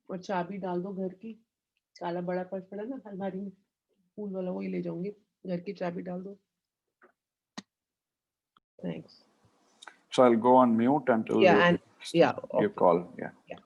और चाबी डाल दो घर की, काला बड़ा पर्स पड़ा ना अलमारी में, फूल वाला वही ले जाऊंगी, घर की चाबी डाल दो. Thanks. So I'll go on mute until Yeah, you and yeah, you okay. call. Yeah. Yeah.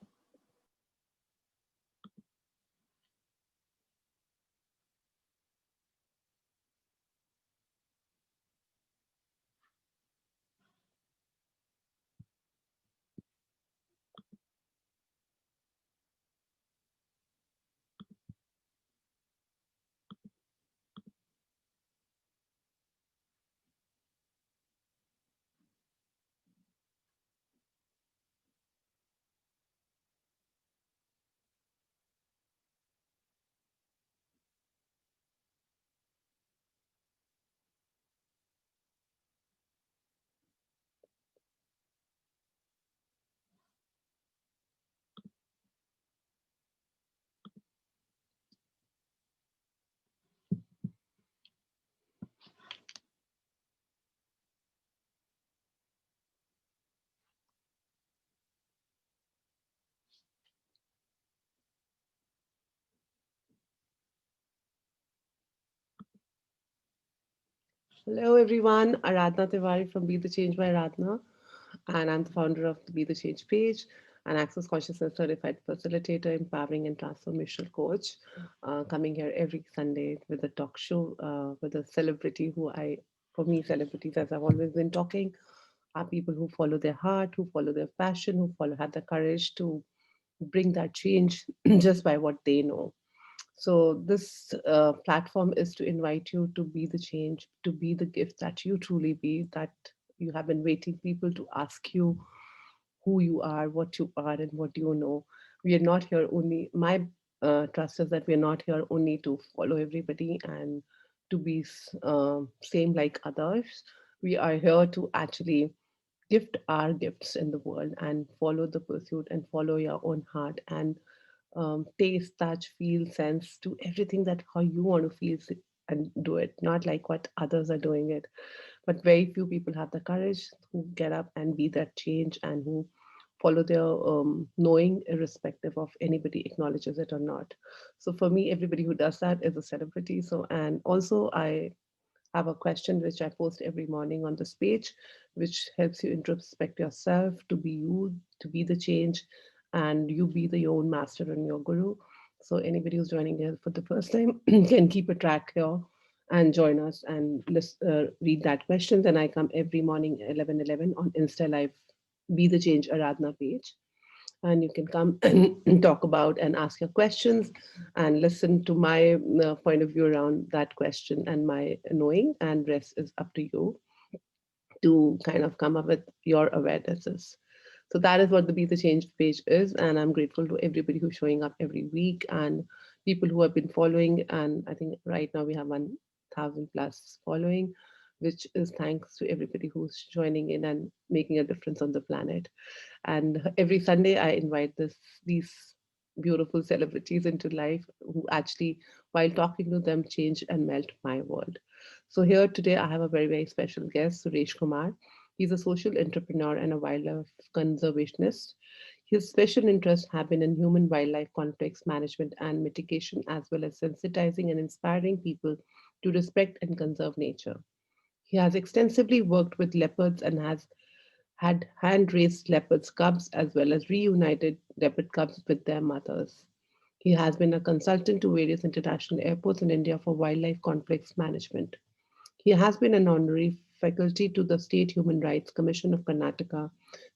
Hello everyone, Aradhana Tiwari from Be the Change by Aradhana, and I'm the founder of the Be the Change page, an Access Consciousness certified facilitator, empowering and transformational coach, coming here every Sunday with a talk show with a celebrity for me, celebrities, as I've always been talking, are people who follow their heart, who follow their passion, have the courage to bring that change just by what they know. So this platform is to invite you to be the change, to be the gift that you truly be, that you have been waiting people to ask you who you are, what you are, and what you know. We are not here only, my trust is that we are not here only to follow everybody and to be same like others. We are here to actually gift our gifts in the world and follow the pursuit and follow your own heart and taste, touch, feel, sense, do everything that how you want to feel and do it, not like what others are doing it. But very few people have the courage who get up and be that change and who follow their knowing, irrespective of anybody acknowledges it or not. So for me, everybody who does that is a celebrity. So, and also I have a question which I post every morning on this page, which helps you introspect yourself to be you, to be the change, and you be the your own master and your guru. So anybody who's joining here for the first time can keep a track here and join us and read that questions. And I come every morning 11:11 on Insta Live, Be the Change Aradhana page, and you can come and talk about and ask your questions and listen to my point of view around that question and my knowing, and rest is up to you to kind of come up with your awarenesses. So that is what the Be the Change page is, and I'm grateful to everybody who's showing up every week and people who have been following. And I think right now we have 1,000 plus following, which is thanks to everybody who's joining in and making a difference on the planet. And every Sunday, I invite these beautiful celebrities into life who actually, while talking to them, change and melt my world. So here today, I have a very, very special guest, Suresh Kumar. He's a social entrepreneur and a wildlife conservationist. His special interests have been in human wildlife conflicts management and mitigation, as well as sensitizing and inspiring people to respect and conserve nature. He has extensively worked with leopards and has had hand-raised leopard cubs as well as reunited leopard cubs with their mothers. He has been a consultant to various international airports in India for wildlife conflicts management. He has been an honorary faculty to the State Human Rights Commission of Karnataka,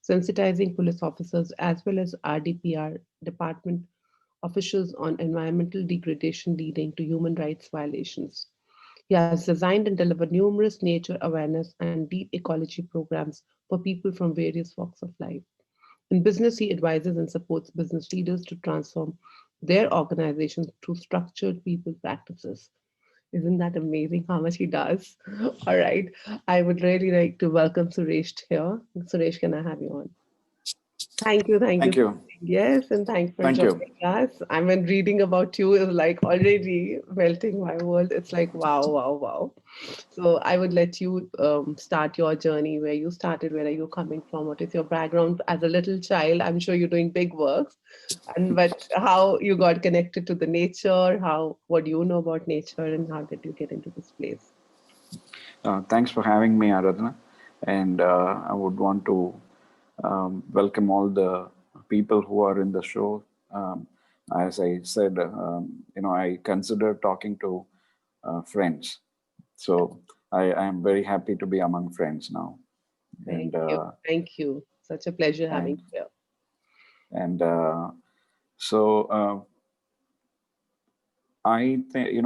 sensitizing police officers as well as RDPR department officials on environmental degradation leading to human rights violations. He has designed and delivered numerous nature awareness and deep ecology programs for people from various walks of life. In business, he advises and supports business leaders to transform their organizations through structured people practices. Isn't that amazing how much he does? All right. I would really like to welcome Suresh here. Suresh, can I have you on? Thank you. Thank you. Thank you. Yes, and thanks for Thank you. joining us. I mean, reading about you is like already melting my world. It's like, wow, wow, wow. So I would let you start your journey, where you started, where are you coming from, what is your background as a little child. I'm sure you're doing big works, and but how you got connected to the nature, how, what do you know about nature, and how did you get into this place? Thanks for having me, Aradhana. And I would want to welcome all the people who are in the show. As I said, I consider talking to friends. So I am very happy to be among friends now. Thank And you. Thank you. Such a pleasure having and you here. and so I think I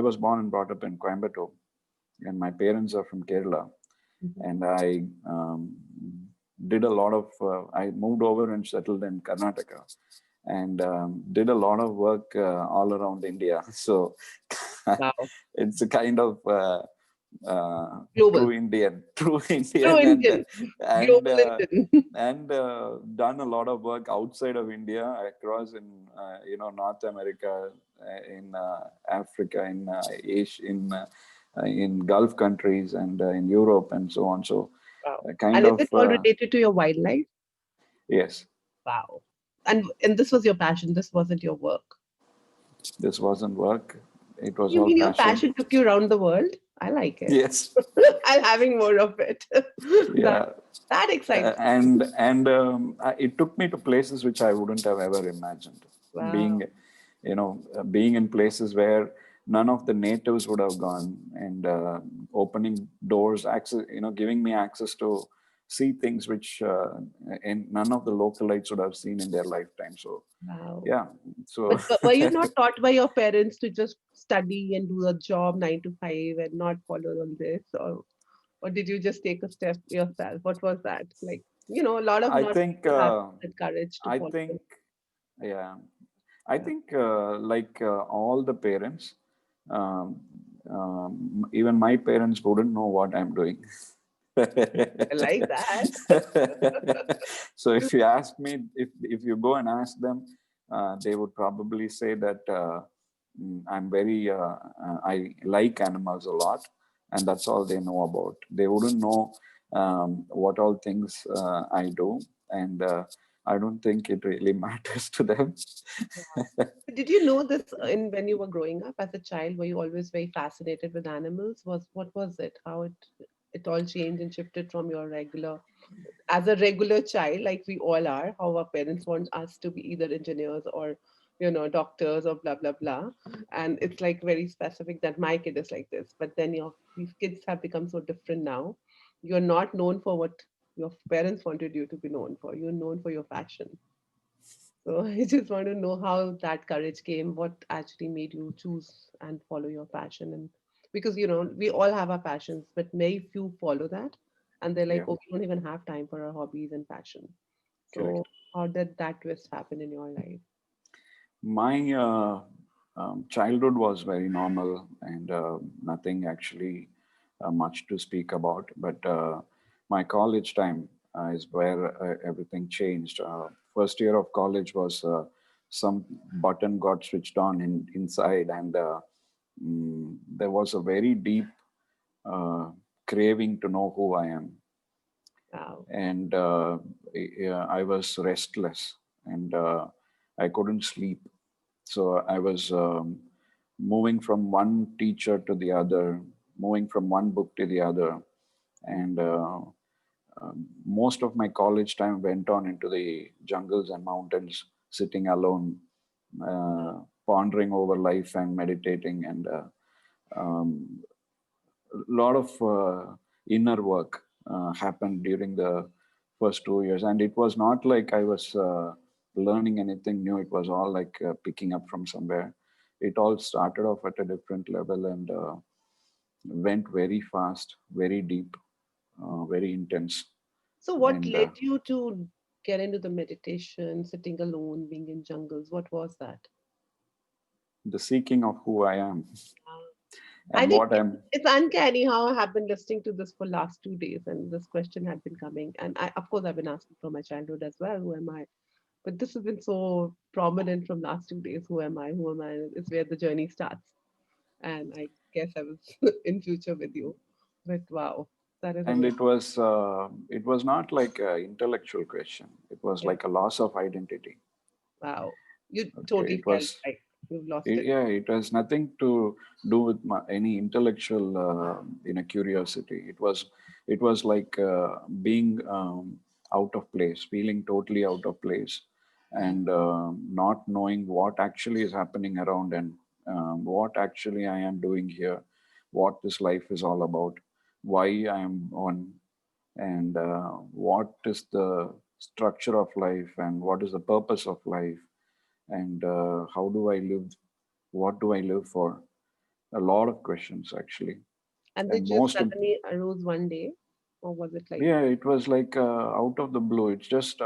was born and brought up in Coimbatore, and my parents are from Kerala, Mhm. and I did a lot of. I moved over and settled in Karnataka, and did a lot of work all around India. So Wow. it's a kind of Global. true Indian, true True Indian, Indian. and Global uh, Indian. done a lot of work outside of India, across in North America, in Africa, in Asia, in Gulf countries, and in Europe, and so on. So, Wow. kind And is of it all related to your wildlife? yes, Wow. And this was your passion. This wasn't your work. this wasn't work. It was You all mean your passion. passion took you around the world? I like it. Yes, I'm having more of it. that yeah. that excites me. It took me to places which I wouldn't have ever imagined. Wow. Being, being in places where none of the natives would have gone, and opening doors, access, giving me access to see things which and none of the localites would have seen in their lifetime. So, Wow. yeah. So, But were you not taught by your parents to just study and do a job 9 to 5 and not follow on this? Or did you just take a step yourself? What was that? Like, a lot of I not think, people have that courage to I follow. think, yeah. I Yeah. think, like all the parents, even my parents wouldn't know what I'm doing. I like that. So if you ask me, if you go and ask them, they would probably say that I like animals a lot, and that's all they know about. They wouldn't know what all things I do, and I don't think it really matters to them. Wow. Did you know this in when you were growing up as a child? Were you always very fascinated with animals? What was it? How it all changed and shifted from your regular as a regular child, like we all are, how our parents want us to be either engineers or doctors or blah blah blah. And it's like very specific that my kid is like this. But then these kids have become so different now. You're not known for what your parents wanted you to be known for. You're known for your passion. So I just want to know how that courage came, what actually made you choose and follow your passion. And because, we all have our passions, but very few follow that. And they're like, Yeah, oh, we don't even have time for our hobbies and passion. So correct. how did that twist happen in your life? My childhood was very normal, and nothing actually much to speak about. But my college time is where everything changed. First year of college was some button got switched on inside, and there was a very deep uh, craving to know who I am, Wow. and I was restless, and I couldn't sleep. So I was moving from one teacher to the other, moving from one book to the other, and most of my college time went on into the jungles and mountains, sitting alone, pondering over life and meditating, and um, a lot of inner work happened during the first 2 years, and it was not like I was learning anything new. It was all like picking up from somewhere. It all started off at a different level, and went very fast, very deep, very intense. So what And led you to get into the meditation, sitting alone, being in jungles? What was that? the seeking of who I am. Wow. I And think what I'm it's uncanny how I have been listening to this for last 2 days, and this question had been coming. And of course, I've been asking from my childhood as well, who am I? But this has been so prominent from last 2 days. Who am I? Who am I? It's where the journey starts. And I guess I was in future with you. But wow, that is and amazing. it was not like an intellectual question. It was Yeah, like a loss of identity. wow. You Okay, totally it felt was like you've lost it. yeah, it has nothing to do with any intellectual curiosity. It was like being out of place, feeling totally out of place, and not knowing what actually is happening around, and what actually I am doing here, what this life is all about, why I am on, and what is the structure of life, and what is the purpose of life, and how do I live, what do I live for? A lot of questions actually, And they and just most suddenly arose one day, or was it like, yeah, it was like out of the blue. It just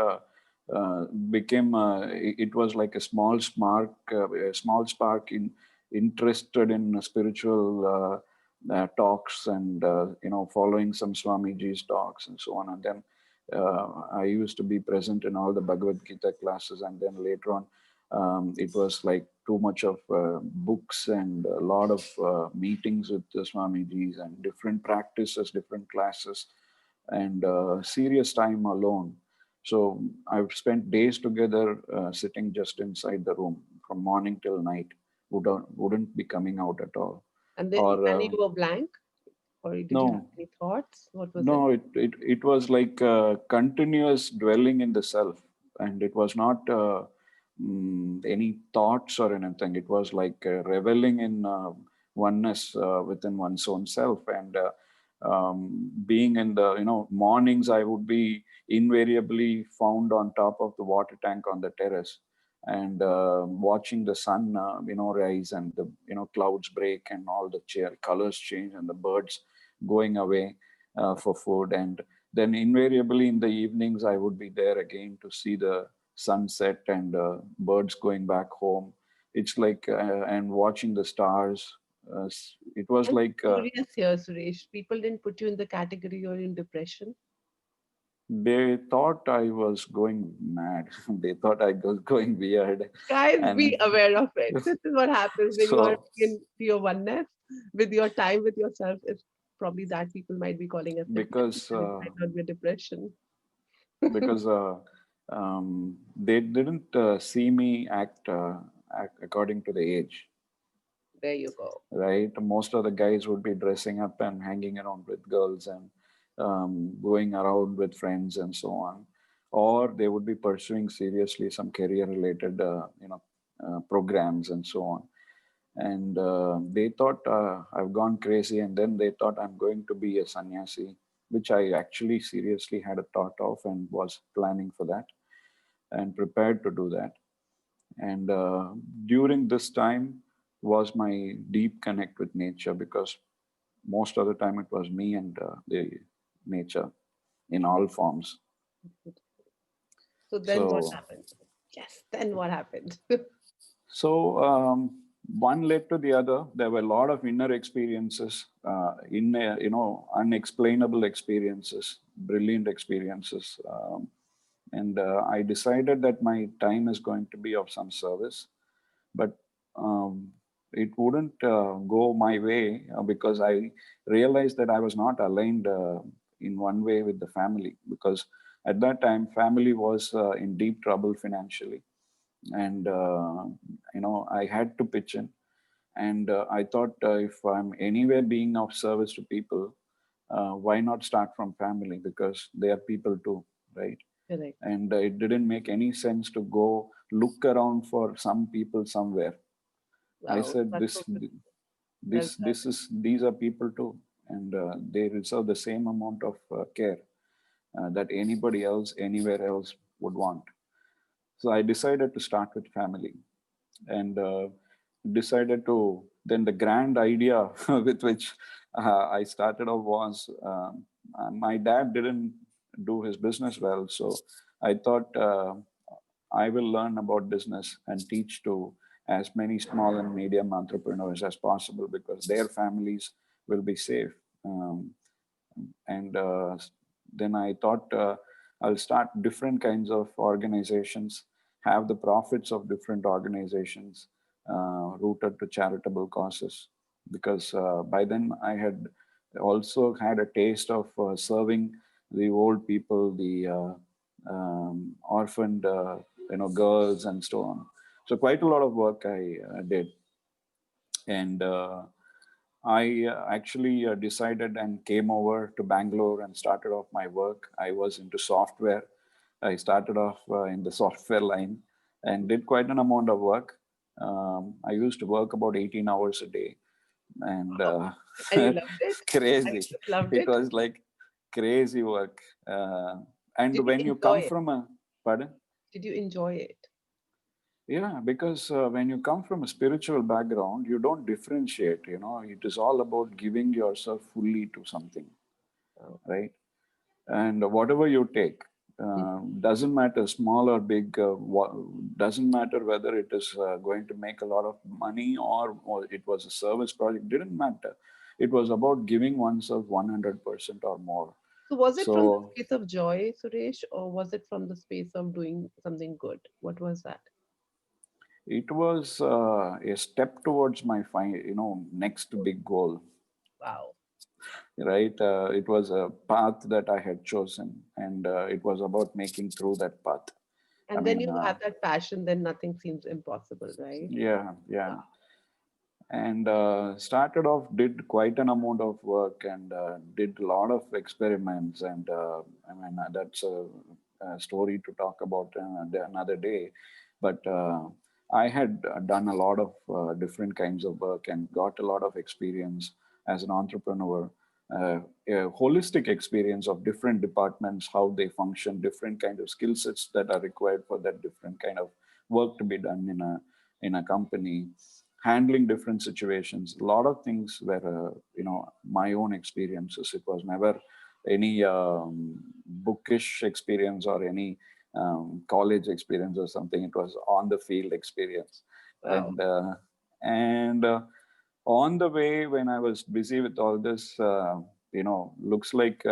became. It was like a small spark in interested in spiritual talks, and following some Swamiji's talks and so on. And then I used to be present in all the Bhagavad Gita classes, and then later on, it was like too much of books and a lot of meetings with the Swamiji's and different practices, different classes, and serious time alone. So I've spent days together sitting just inside the room from morning till night. Wouldn't be coming out at all. and Or you were blank, or did you have no, any thoughts? What was it? no, it was like continuous dwelling in the self, and it was not any thoughts or anything. It was like reveling in oneness within one's own self, and being in the mornings, I would be invariably found on top of the water tank on the terrace, and watching the sun rise, and the clouds break, and all the colors change, and the birds going away for food. And then invariably in the evenings, I would be there again to see the sunset, and birds going back home. It's like, and watching the stars. It was I'm like curious here, Suresh. People didn't put you in the category you're in depression. they thought I was going mad. They thought I was going weird. Guys, be And aware of it. This is what happens when you are so, in your oneness with your time with yourself. It's probably that people might be calling as depression, because and it might not be a depression. because they didn't see me act according to the age, There you go. right? Most of the guys would be dressing up and hanging around with girls, and going around with friends and so on, or they would be pursuing seriously some career-related, programs and so on. And they thought I've gone crazy, and then they thought I'm going to be a sannyasi, which I actually seriously had a thought of and was planning for that and prepared to do that. And during this time was my deep connect with nature, because most of the time it was me and the nature in all forms. So then what So, happened? Yes, then what happened? so one led to the other. There were a lot of inner experiences, unexplainable experiences, brilliant experiences. And I decided that my time is going to be of some service, but um, it wouldn't go my way, because I realized that I was not aligned in one way with the family, because at that time family was in deep trouble financially, and I had to pitch in. And I thought, if I'm anywhere being of service to people, why not start from family, because they are people too, right? Correct. And it didn't make any sense to go look around for some people somewhere. I Wow, said, that's so well said. these are people too, and they deserve the same amount of care that anybody else anywhere else would want. So I decided to start with family, and decided to. Then the grand idea with which I started off was, my dad didn't do his business well, so I thought I will learn about business and teach to as many small and medium entrepreneurs as possible because their families will be safe. And then I thought I'll start different kinds of organizations, have the profits of different organizations rooted to charitable causes. Because by then I had also had a taste of serving the old people, the orphaned, girls, and so on. So quite a lot of work I did, and I actually decided and came over to Bangalore and started off my work. I was into software. I started off in the software line and did quite an amount of work. I used to work about 18 hours a day, and Wow. And you loved it? And you crazy. just loved It it? was like crazy work. And Did you when you enjoy come it? from a, pardon? Did you enjoy it? Yeah, because when you come from a spiritual background, you don't differentiate. It is all about giving yourself fully to something, Wow. right? And whatever you take, doesn't matter small or big, doesn't matter whether it is going to make a lot of money or it was a service project, didn't matter. It was about giving oneself 100% or more. So was it from the So space of joy, Suresh, or was it from the space of doing something good? What was that? it was a step towards my next big goal, Wow. right? It was a path that I had chosen, and it was about making through that path. I And then mean, you have that passion, then nothing seems impossible, right? yeah, Wow. yeah. And started off, did quite an amount of work, and did a lot of experiments. And I mean, that's a story to talk about another day. But I had done a lot of different kinds of work and got a lot of experience as an entrepreneur, a holistic experience of different departments, how they function, different kind of skill sets that are required for that different kind of work to be done in a company, handling different situations. A lot of things were my own experiences. It was never any bookish experience or any college experience or something. It was on the field experience. Wow. And uh, and uh, on the way, when I was busy with all this, looks like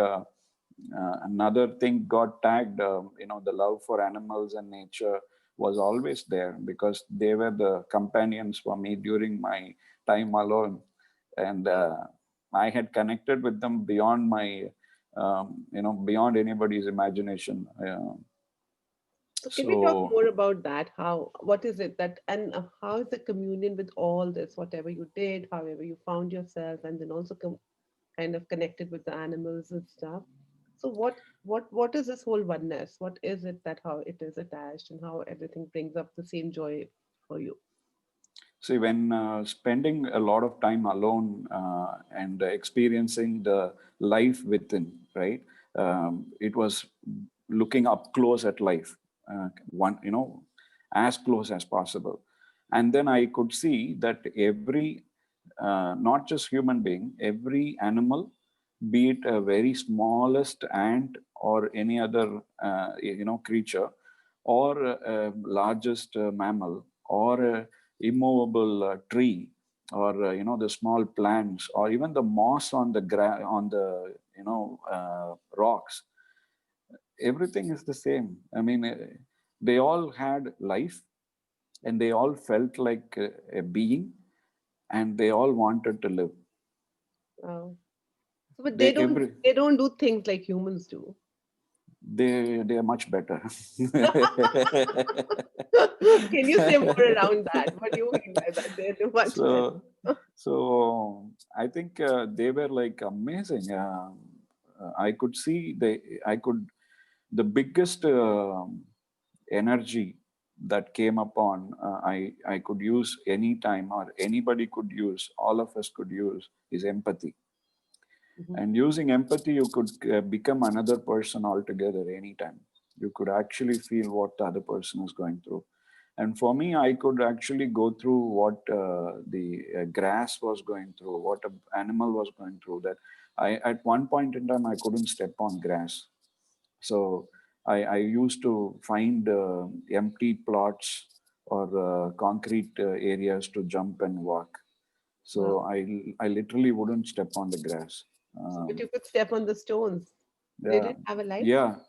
another thing got tagged. The love for animals and nature was always there because they were the companions for me during my time alone, and I had connected with them beyond beyond anybody's imagination. So can we talk So more about that? What is it that, and how is the communion with all this, whatever you did, however you found yourself, and then also kind of connected with the animals and stuff? So what is this whole oneness? What is it that how it is attached and how everything brings up the same joy for you? see, when spending a lot of time alone and experiencing the life within, right? It was looking up close at life, as close as possible. And then I could see that every, not just human being, every animal, be it a very smallest ant or any other, creature, or largest mammal, or immovable tree, or the small plants, or even the moss on on the rocks. Everything is the same. I mean, they all had life, and they all felt like a being, and they all wanted to live. Wow. So, but They every they don't do things like humans do. they are much better. Can you say more around that? What do you mean by that? They're too much better. so so I think they were like amazing. I could see I could the biggest energy that came upon, I could use anytime, or anybody could use, all of us could use, is empathy. Mhm. And using empathy, you could become another person altogether anytime. You could actually feel what the other person is going through. And for me, I could actually go through what the grass was going through, what an animal was going through. That at one point in time, I couldn't step on grass. So I used to find empty plots or concrete areas to jump and walk. Wow. So I literally wouldn't step on the grass. So, but Um, you could step on the stones. They yeah, didn't have a life.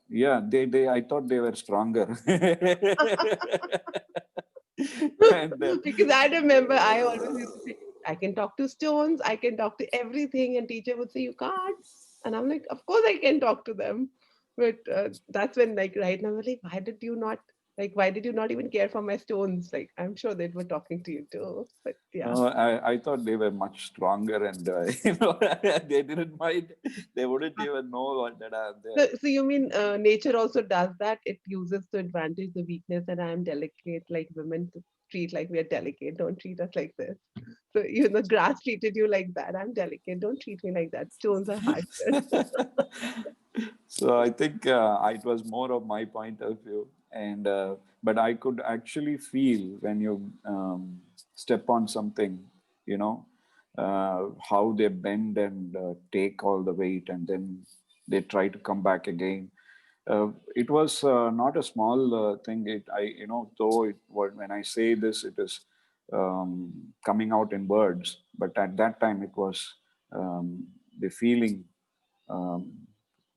yeah. They I thought they were stronger. And Because I remember I always used to say, I can talk to stones, I can talk to everything, and teacher would say, you can't. And I'm like, of course I can talk to them. But that's when, like, right now, I'm like, why did you not even care for my stones? Like, I'm sure they were talking to you too. But yeah. I thought they were much stronger, and they didn't mind. They wouldn't even know what that I'm there. So you mean nature also does that? It uses to advantage the weakness that I am delicate, like women to treat like we are delicate. Don't treat us like this. So grass treated you like that. I'm delicate. Don't treat me like that. Stones are harsher. So I think it was more of my point of view, and but I could actually feel when you step on something, you know, how they bend and take all the weight, and then they try to come back again. It was not a small thing. Though when I say this, it is coming out in words, but at that time it was the feeling um,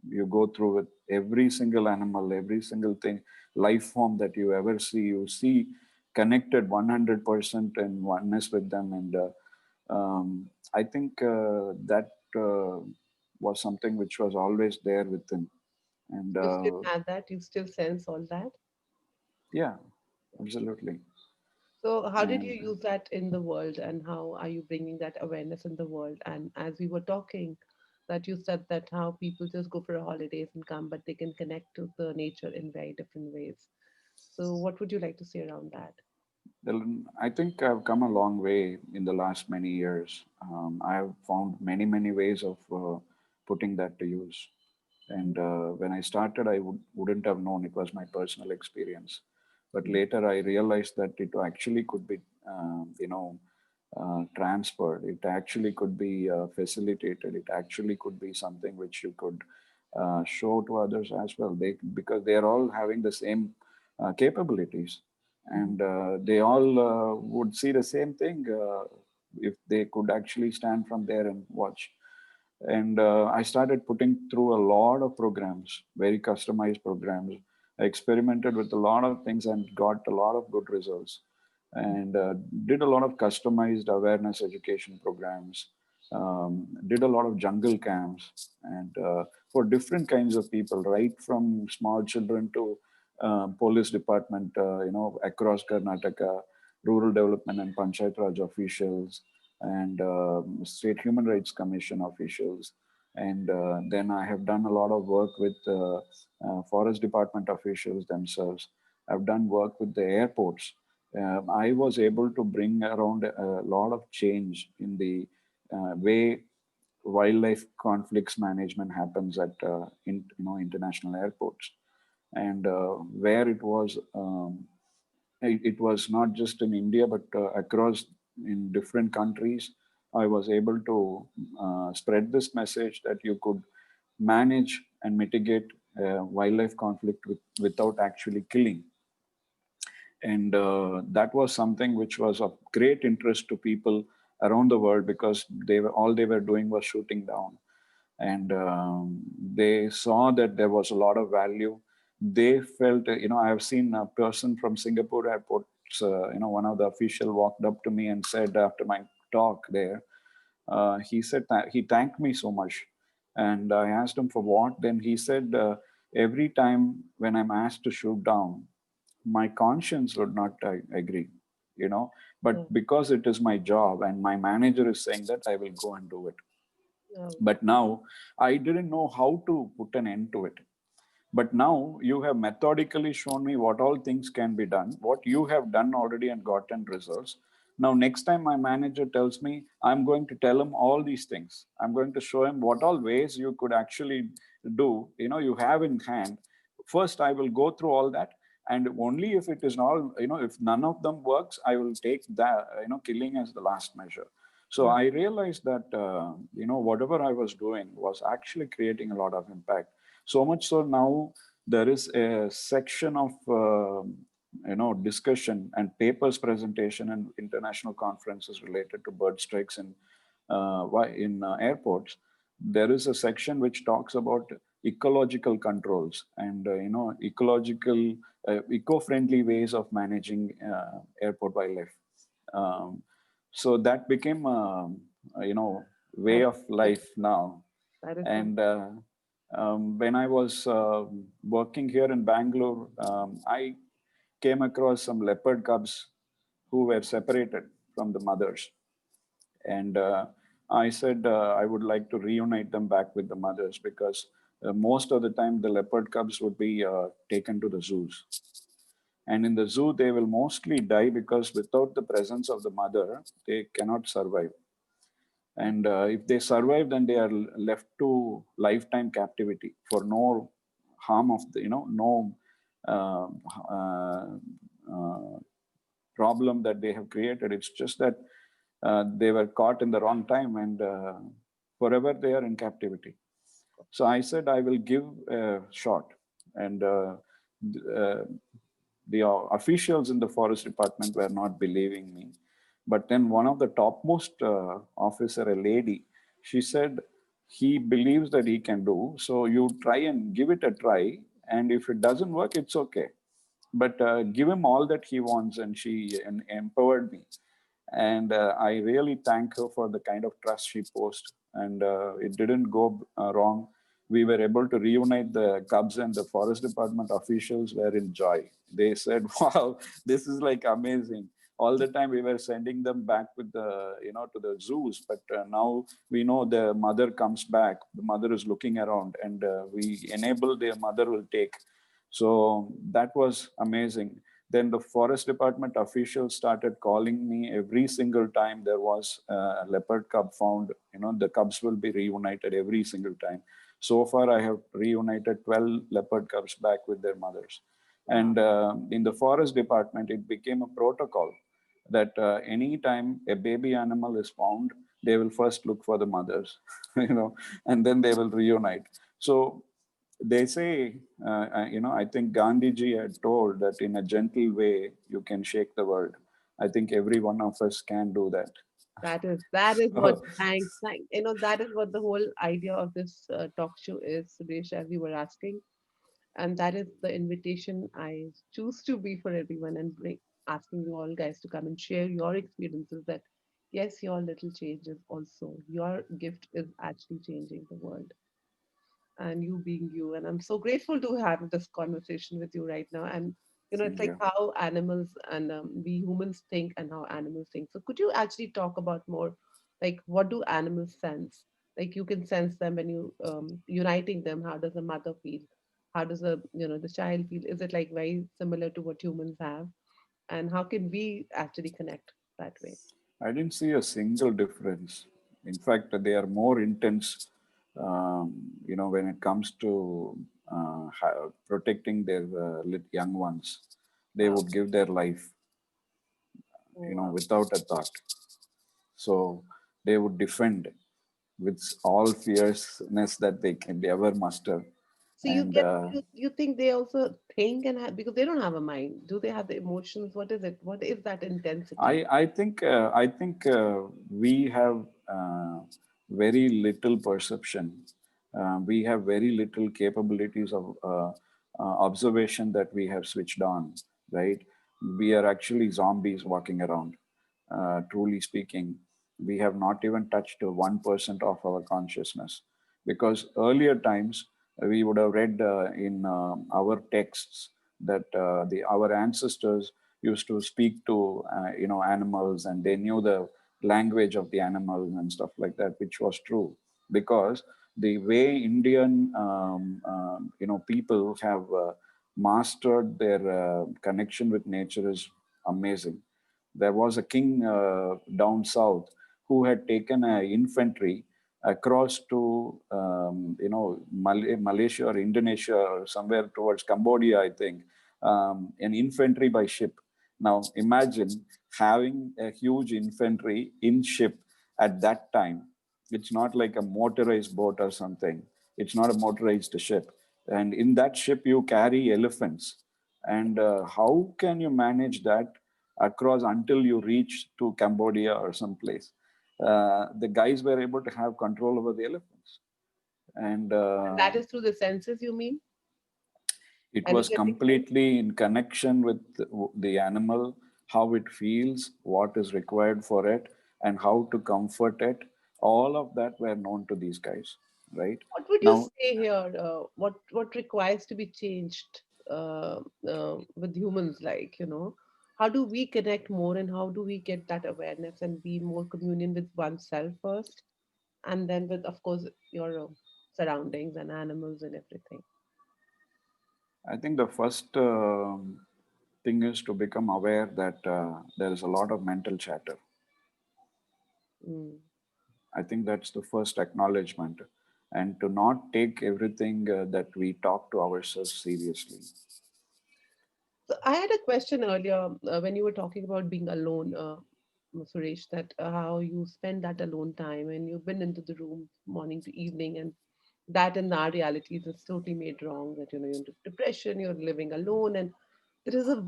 you go through with every single animal, every single thing, life form that you see connected 100% in oneness with them. And I think that was something which was always there within. And You still have that. You still sense all that. yeah, absolutely. So how did you And use that in the world, and how are you bringing that awareness in the world? And as we were talking, that you said that how people just go for holidays and come, but they can connect to the nature in very different ways. So what would you like to say around that? I think I've come a long way in the last many years. I have found many ways of putting that to use. And when I started, wouldn't have known it was my personal experience. But Mm, later, I realized that it actually could be, transferred. It actually could be facilitated. It actually could be something which you could show to others as well. Because they are all having the same capabilities, mhm, and they all would see the same thing if they could actually stand from there and watch. And I started putting through a lot of programs, very customized programs. I experimented with a lot of things and got a lot of good results, and did a lot of customized awareness education programs, did a lot of jungle camps, and for different kinds of people, right from small children to police department, across Karnataka, rural development and Panchayat Raj officials, and State Human Rights Commission officials. And then I have done a lot of work with Forest Department officials themselves. I've done work with the airports. I was able to bring around a lot of change in the way wildlife conflicts management happens at international airports, and where it was not just in India, but across in different countries. I was able to spread this message that you could manage and mitigate wildlife conflict without actually killing. And that was something which was of great interest to people around the world, because all they were doing was shooting down, and they saw that there was a lot of value. They felt, I have seen a person from Singapore airport, one of the official walked up to me and said after my talk there, he said he thanked me so much, and I asked him for what. Then he said, every time when I'm asked to shoot down, my conscience would not agree, yeah, but because it is my job and my manager is saying that, I will go and do it. yeah, But now I didn't know how to put an end to it. But now you have methodically shown me what all things can be done, what you have done already and gotten results. Now, next time my manager tells me, I'm going to tell him all these things. I'm going to show him what all ways you could actually do, you have in hand. First, I will go through all that. And only if it is all, if none of them works, I will take that, killing as the last measure. So yeah. I realized that, whatever I was doing was actually creating a lot of impact. So much so now there is a section of discussion and papers presentation and international conferences related to bird strikes in airports, there is a section which talks about ecological controls and eco-friendly ways of managing airport wildlife. Um, so that became way That of life now. that is so. And when I was working here in Bangalore, I came across some leopard cubs who were separated from the mothers. And I said I would like to reunite them back with the mothers because most of the time the leopard cubs would be taken to the zoos. And in the zoo, they will mostly die because without the presence of the mother, they cannot survive. And if they survive, then they are left to lifetime captivity for no harm of the, no uh, uh, uh, problem that they have created. It's just that they were caught in the wrong time and forever they are in captivity. So I said I will give a shot, and uh, the officials in the forest department were not believing me. But then one of the topmost officer, a lady, she said he believes that he can do. So you try and give it a try, and if it doesn't work, it's okay. But give him all that he wants, and she empowered me. And I really thank her for the kind of trust she posed. And it didn't go wrong. We were able to reunite the Cubs, and the forest department officials were in joy. They said, "Wow, this is like amazing." All the time we were sending them back with the, to the zoos, but now we know the mother comes back. The mother is looking around, and we enable the mother will take. So that was amazing. Then the forest department officials started calling me every single time there was a leopard cub found. The cubs will be reunited every single time. So far, I have reunited 12 leopard cubs back with their mothers. Wow. And in the forest department, it became a protocol that anytime a baby animal is found, they will first look for the mothers, and then they will reunite. So they say, I think Gandhiji had told that in a gentle way, you can shake the world. I think every one of us can do that. That is what thank that is what the whole idea of this talk show is, Suresh, as you were asking, and that is the invitation I choose to be for everyone and bring asking you all guys to come and share your experiences. That yes, your little changes also your gift is actually changing the world, and you being you. And I'm so grateful to have this conversation with you right now. And it's Thank like you. how animals and we humans think and how animals think. So could you actually talk about more, like what do animals sense? Like you can sense them when you uniting them. How does a mother feel? How does the child feel? Is it like very similar to what humans have? And how can we actually connect that way? I didn't see a single difference. In fact, they are more intense, when it comes to protecting their young ones. They Wow. would give their life, Oh, wow. without a thought. So they would defend with all fierceness that they can ever muster. So you And get you think they also think and have, because they don't have a mind. Do they have the emotions? What is it? What is that intensity? I think we have very little perception. We have very little capabilities of observation that we have switched on. Right? We are actually zombies walking around. Truly speaking, we have not even touched 1% of our consciousness. Because earlier times, we would have read in our texts that our ancestors used to speak to animals, and they knew the language of the animals and stuff like that, which was true because the way Indian people have mastered their connection with nature is amazing. There was a king down south who had taken an infantry across to Malaysia or Indonesia or somewhere towards Cambodia, I think, an infantry by ship. Now imagine having a huge infantry in ship at that time. It's not like a motorized boat or something. It's not a motorized ship. And in that ship, you carry elephants. And how can you manage that across until you reach to Cambodia or someplace? The guys were able to have control over the elephants, and And that is through the senses, you mean? it was Energetic sense? completely in connection with the animal, how it feels, what is required for it, and how to comfort it. All of that were known to these guys, right? What would you Now, say here? What requires to be changed with humans? Like, how do we connect more, and how do we get that awareness and be more communion with oneself first, and then with, of course, your surroundings and animals and everything. I think the first thing is to become aware that there is a lot of mental chatter. Mm. I think that's the first acknowledgement. And to not take everything that we talk to ourselves seriously. So I had a question earlier when you were talking about being alone, Suresh, that how you spend that alone time and you've been into the room morning to evening, and that in our realities is totally made wrong. That you're into depression, you're living alone, and there is a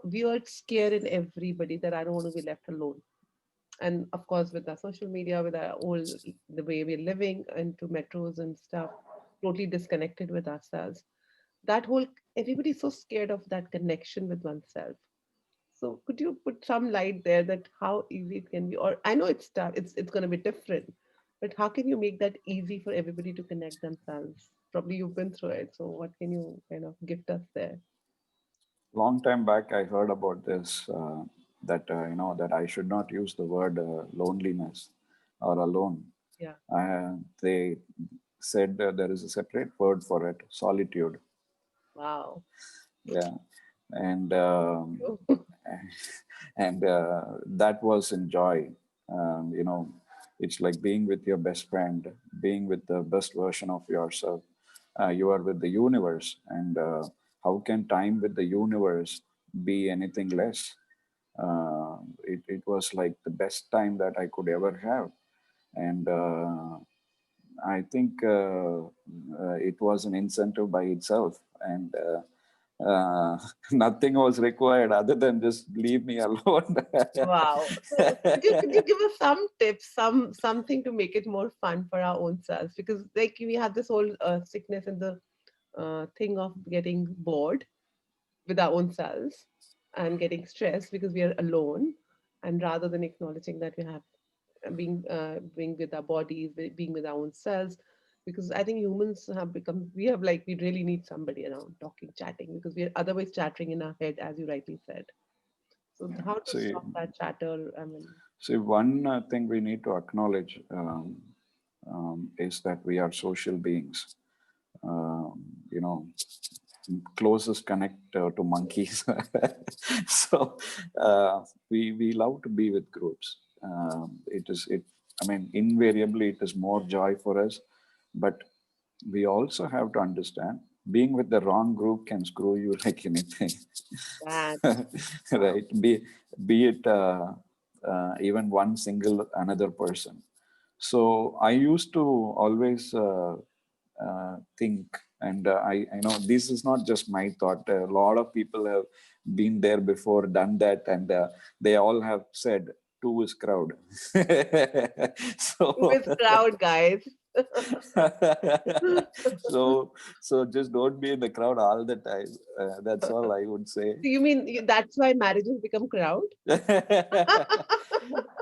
weird scare in everybody that I don't want to be left alone. And of course, with our social media, with our all the way we're living into metros and stuff, totally disconnected with ourselves. That whole everybody's so scared of that connection with oneself. So could you put some light there that how easy it can be? Or I know it's tough, it's going to be different, but how can you make that easy for everybody to connect themselves? Probably you've been through it, so what can you kind of gift us there? Long time back, I heard about this that that I should not use the word loneliness or alone. Yeah. They said there is a separate word for it, solitude. Wow. Yeah, and Oh, and that was in joy. It's like being with your best friend, being with the best version of yourself. You are with the universe, and how can time with the universe be anything less? It was like the best time that I could ever have, and I think it was an incentive by itself, and nothing was required other than just leave me alone. wow. So could you give us some tips, something to make it more fun for our own selves? Because like we have this whole sickness and the thing of getting bored with our own selves and getting stressed because we are alone, and rather than acknowledging that we have being with our bodies, being with our own selves, because I think humans have become, we have like, we really need somebody around talking, chatting, because we are otherwise chattering in our head, as you rightly said. So how to See, stop that chatter? I mean, one thing we need to acknowledge is that we are social beings. Um, you know, closest connect to monkeys. So we love to be with groups. It is it. I mean, invariably, it is more joy for us. But we also have to understand being with the wrong group can screw you like anything. that's wow. Right? Be it even one single another person. So I used to always think, and I know this is not just my thought. A lot of people have been there before, done that, and they all have said, "Two is crowd." Who So is crowd, guys? so just don't be in the crowd all the time. That's all I would say. So you mean that's why marriages become crowd?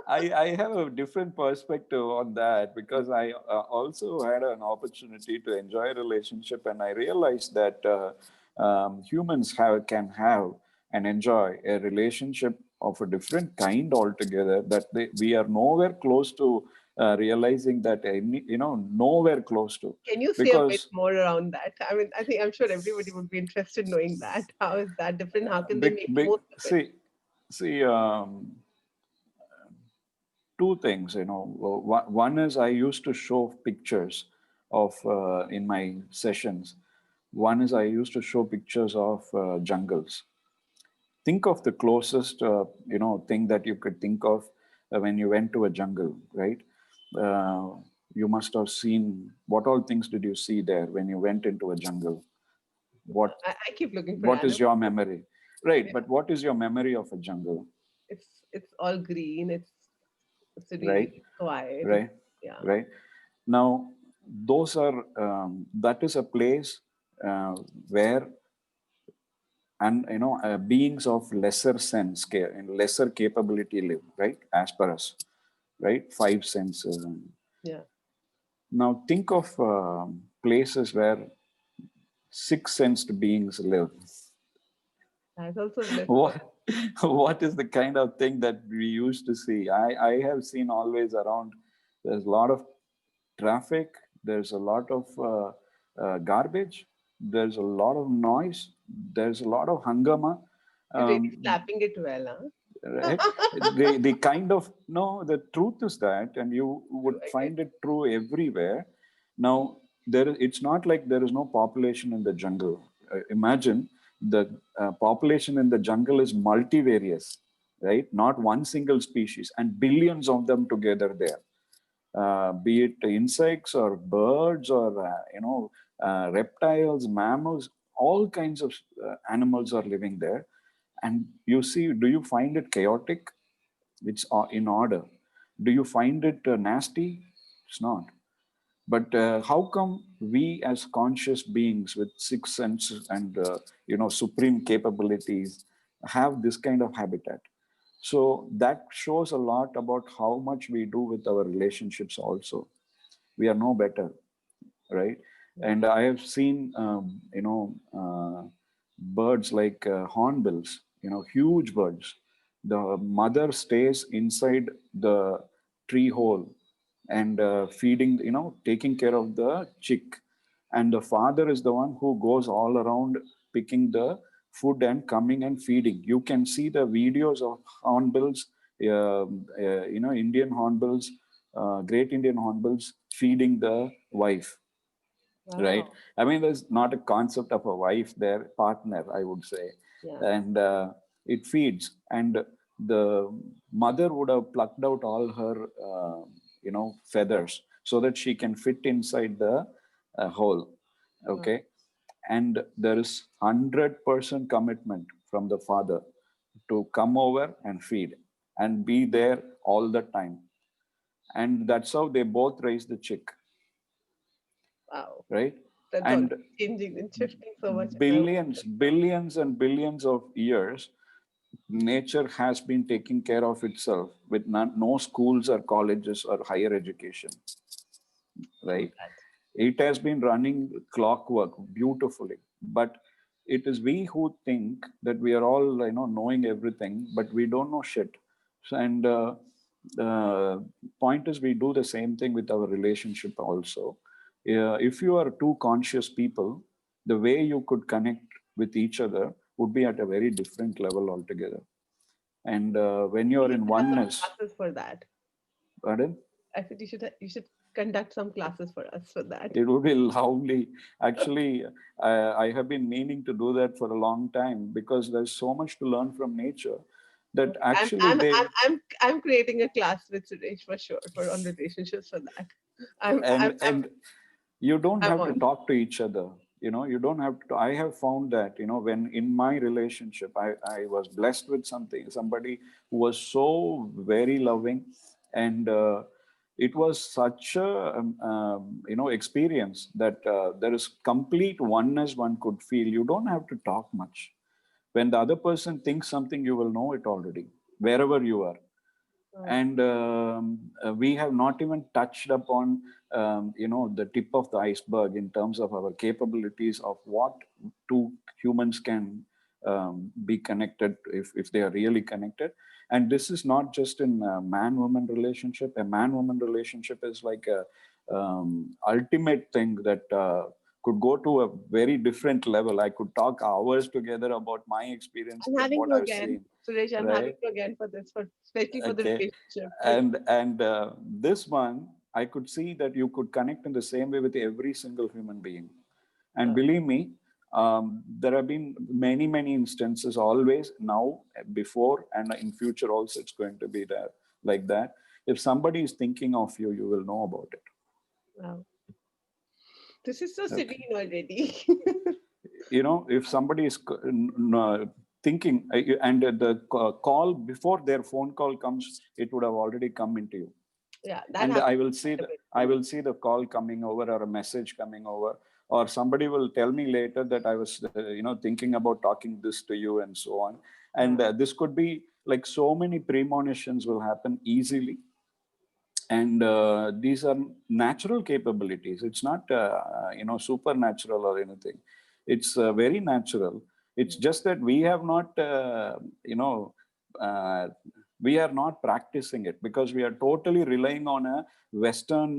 I have a different perspective on that because I also had an opportunity to enjoy a relationship, and I realized that humans can have and enjoy a relationship of a different kind altogether. That we are nowhere close to realizing that nowhere close to, Can you say a bit because more around that? I mean, I think I'm sure everybody would be interested in knowing that. How is that different? How can they big make big most of it? see two things. One is I used to show pictures of in my sessions. One is I used to show pictures of jungles. Think of the closest thing that you could think of when you went to a jungle, right? uh, you must have seen, what all things did you see there when you went into a jungle? What I keep looking for what is animals. your memory? Right, Yeah, but what is your memory of a jungle? it's all green. It's serene, Right, quiet. right, Yeah, right. Now, those are that is a place uh, where, and beings of lesser sense and lesser capability live, right, as per us, right, five senses. And yeah. now think of places where six sensed beings live. That's also blissful. what what is the kind of thing that we used to see? I have seen always around. There's a lot of traffic. There's a lot of garbage. There's a lot of noise. There's a lot of hangama. You're really um, slapping it well, right? huh? The kind of, no, the truth is that, and you would True, I get. find it true everywhere. Now, it's not like there is no population in the jungle. Imagine the population in the jungle is multivarious, right? Not one single species, and billions of them together there. Be it insects or birds or reptiles, mammals, all kinds of animals are living there. And you see, do you find it chaotic? It's in order. Do you find it nasty? It's not. But how come we, as conscious beings with six senses and supreme capabilities, have this kind of habitat? So that shows a lot about how much we do with our relationships. Also, we are no better, right? Yeah. And I have seen, birds like hornbills, huge birds. The mother stays inside the tree hole and feeding, taking care of the chick. And the father is the one who goes all around picking the food and coming and feeding. You can see the videos of hornbills, Indian hornbills, great Indian hornbills feeding the wife, right? Wow. I mean, there's not a concept of a wife there, partner, I would say. Yeah. And it feeds. And the mother would have plucked out all her, feathers so that she can fit inside the hole. Wow. Okay. And there is 100% commitment from the father to come over and feed and be there all the time. And that's how they both raise the chick, Wow. right? That's already And changing and shifting so much in my world billions, right now. billions and billions of years, nature has been taking care of itself with no schools or colleges or higher education, True right? that. It has been running clockwork beautifully, but it is we who think that we are all, knowing everything, but we don't know shit. And the point is, we do the same thing with our relationship also. If you are two conscious people, the way you could connect with each other would be at a very different level altogether. And when you You are should in have some oneness, classes for that. pardon? I said you should conduct some classes for us for that. It would be lovely. Actually, I have been meaning to do that for a long time because there's so much to learn from nature that Okay. actually they, I'm creating a class with Suresh for sure for on relationships for that. and you don't I'm have to on. talk to each other. You don't have to. I have found that, when in my relationship, I was blessed with somebody who was so very loving, and it was such a experience that there is complete oneness one could feel. You don't have to talk much. When the other person thinks something, you will know it already, wherever you are. Oh, And we have not even touched upon the tip of the iceberg in terms of our capabilities of what two humans can be connected, if they are really connected. And this is not just in a man-woman relationship. A man-woman relationship is like a ultimate thing that could go to a very different level. I could talk hours together about my I'm experiences and having what you I've again, seen, Suresh. I'm having right? you again for this, for especially for the Okay. relationship. For And this one, I could see that you could connect in the same way with every single human being. And uh, believe me, there have been many, many instances always now, before, and in future also, it's going to be there like that. If somebody is thinking of you, you will know about it. wow, this is so Okay. serene already. If somebody is thinking, and the call before their phone call comes, it would have already come into you. Yeah, that And I happens will see quite a bit I too. will see the call coming over or a message coming over, or somebody will tell me later that I was thinking about talking this to you and so on. Yeah. And this could be like so many premonitions will happen easily. And these are natural capabilities. It's not supernatural or anything. It's very natural. It's Mm. just that we have not uh, we are not practicing it because we are totally relying on a western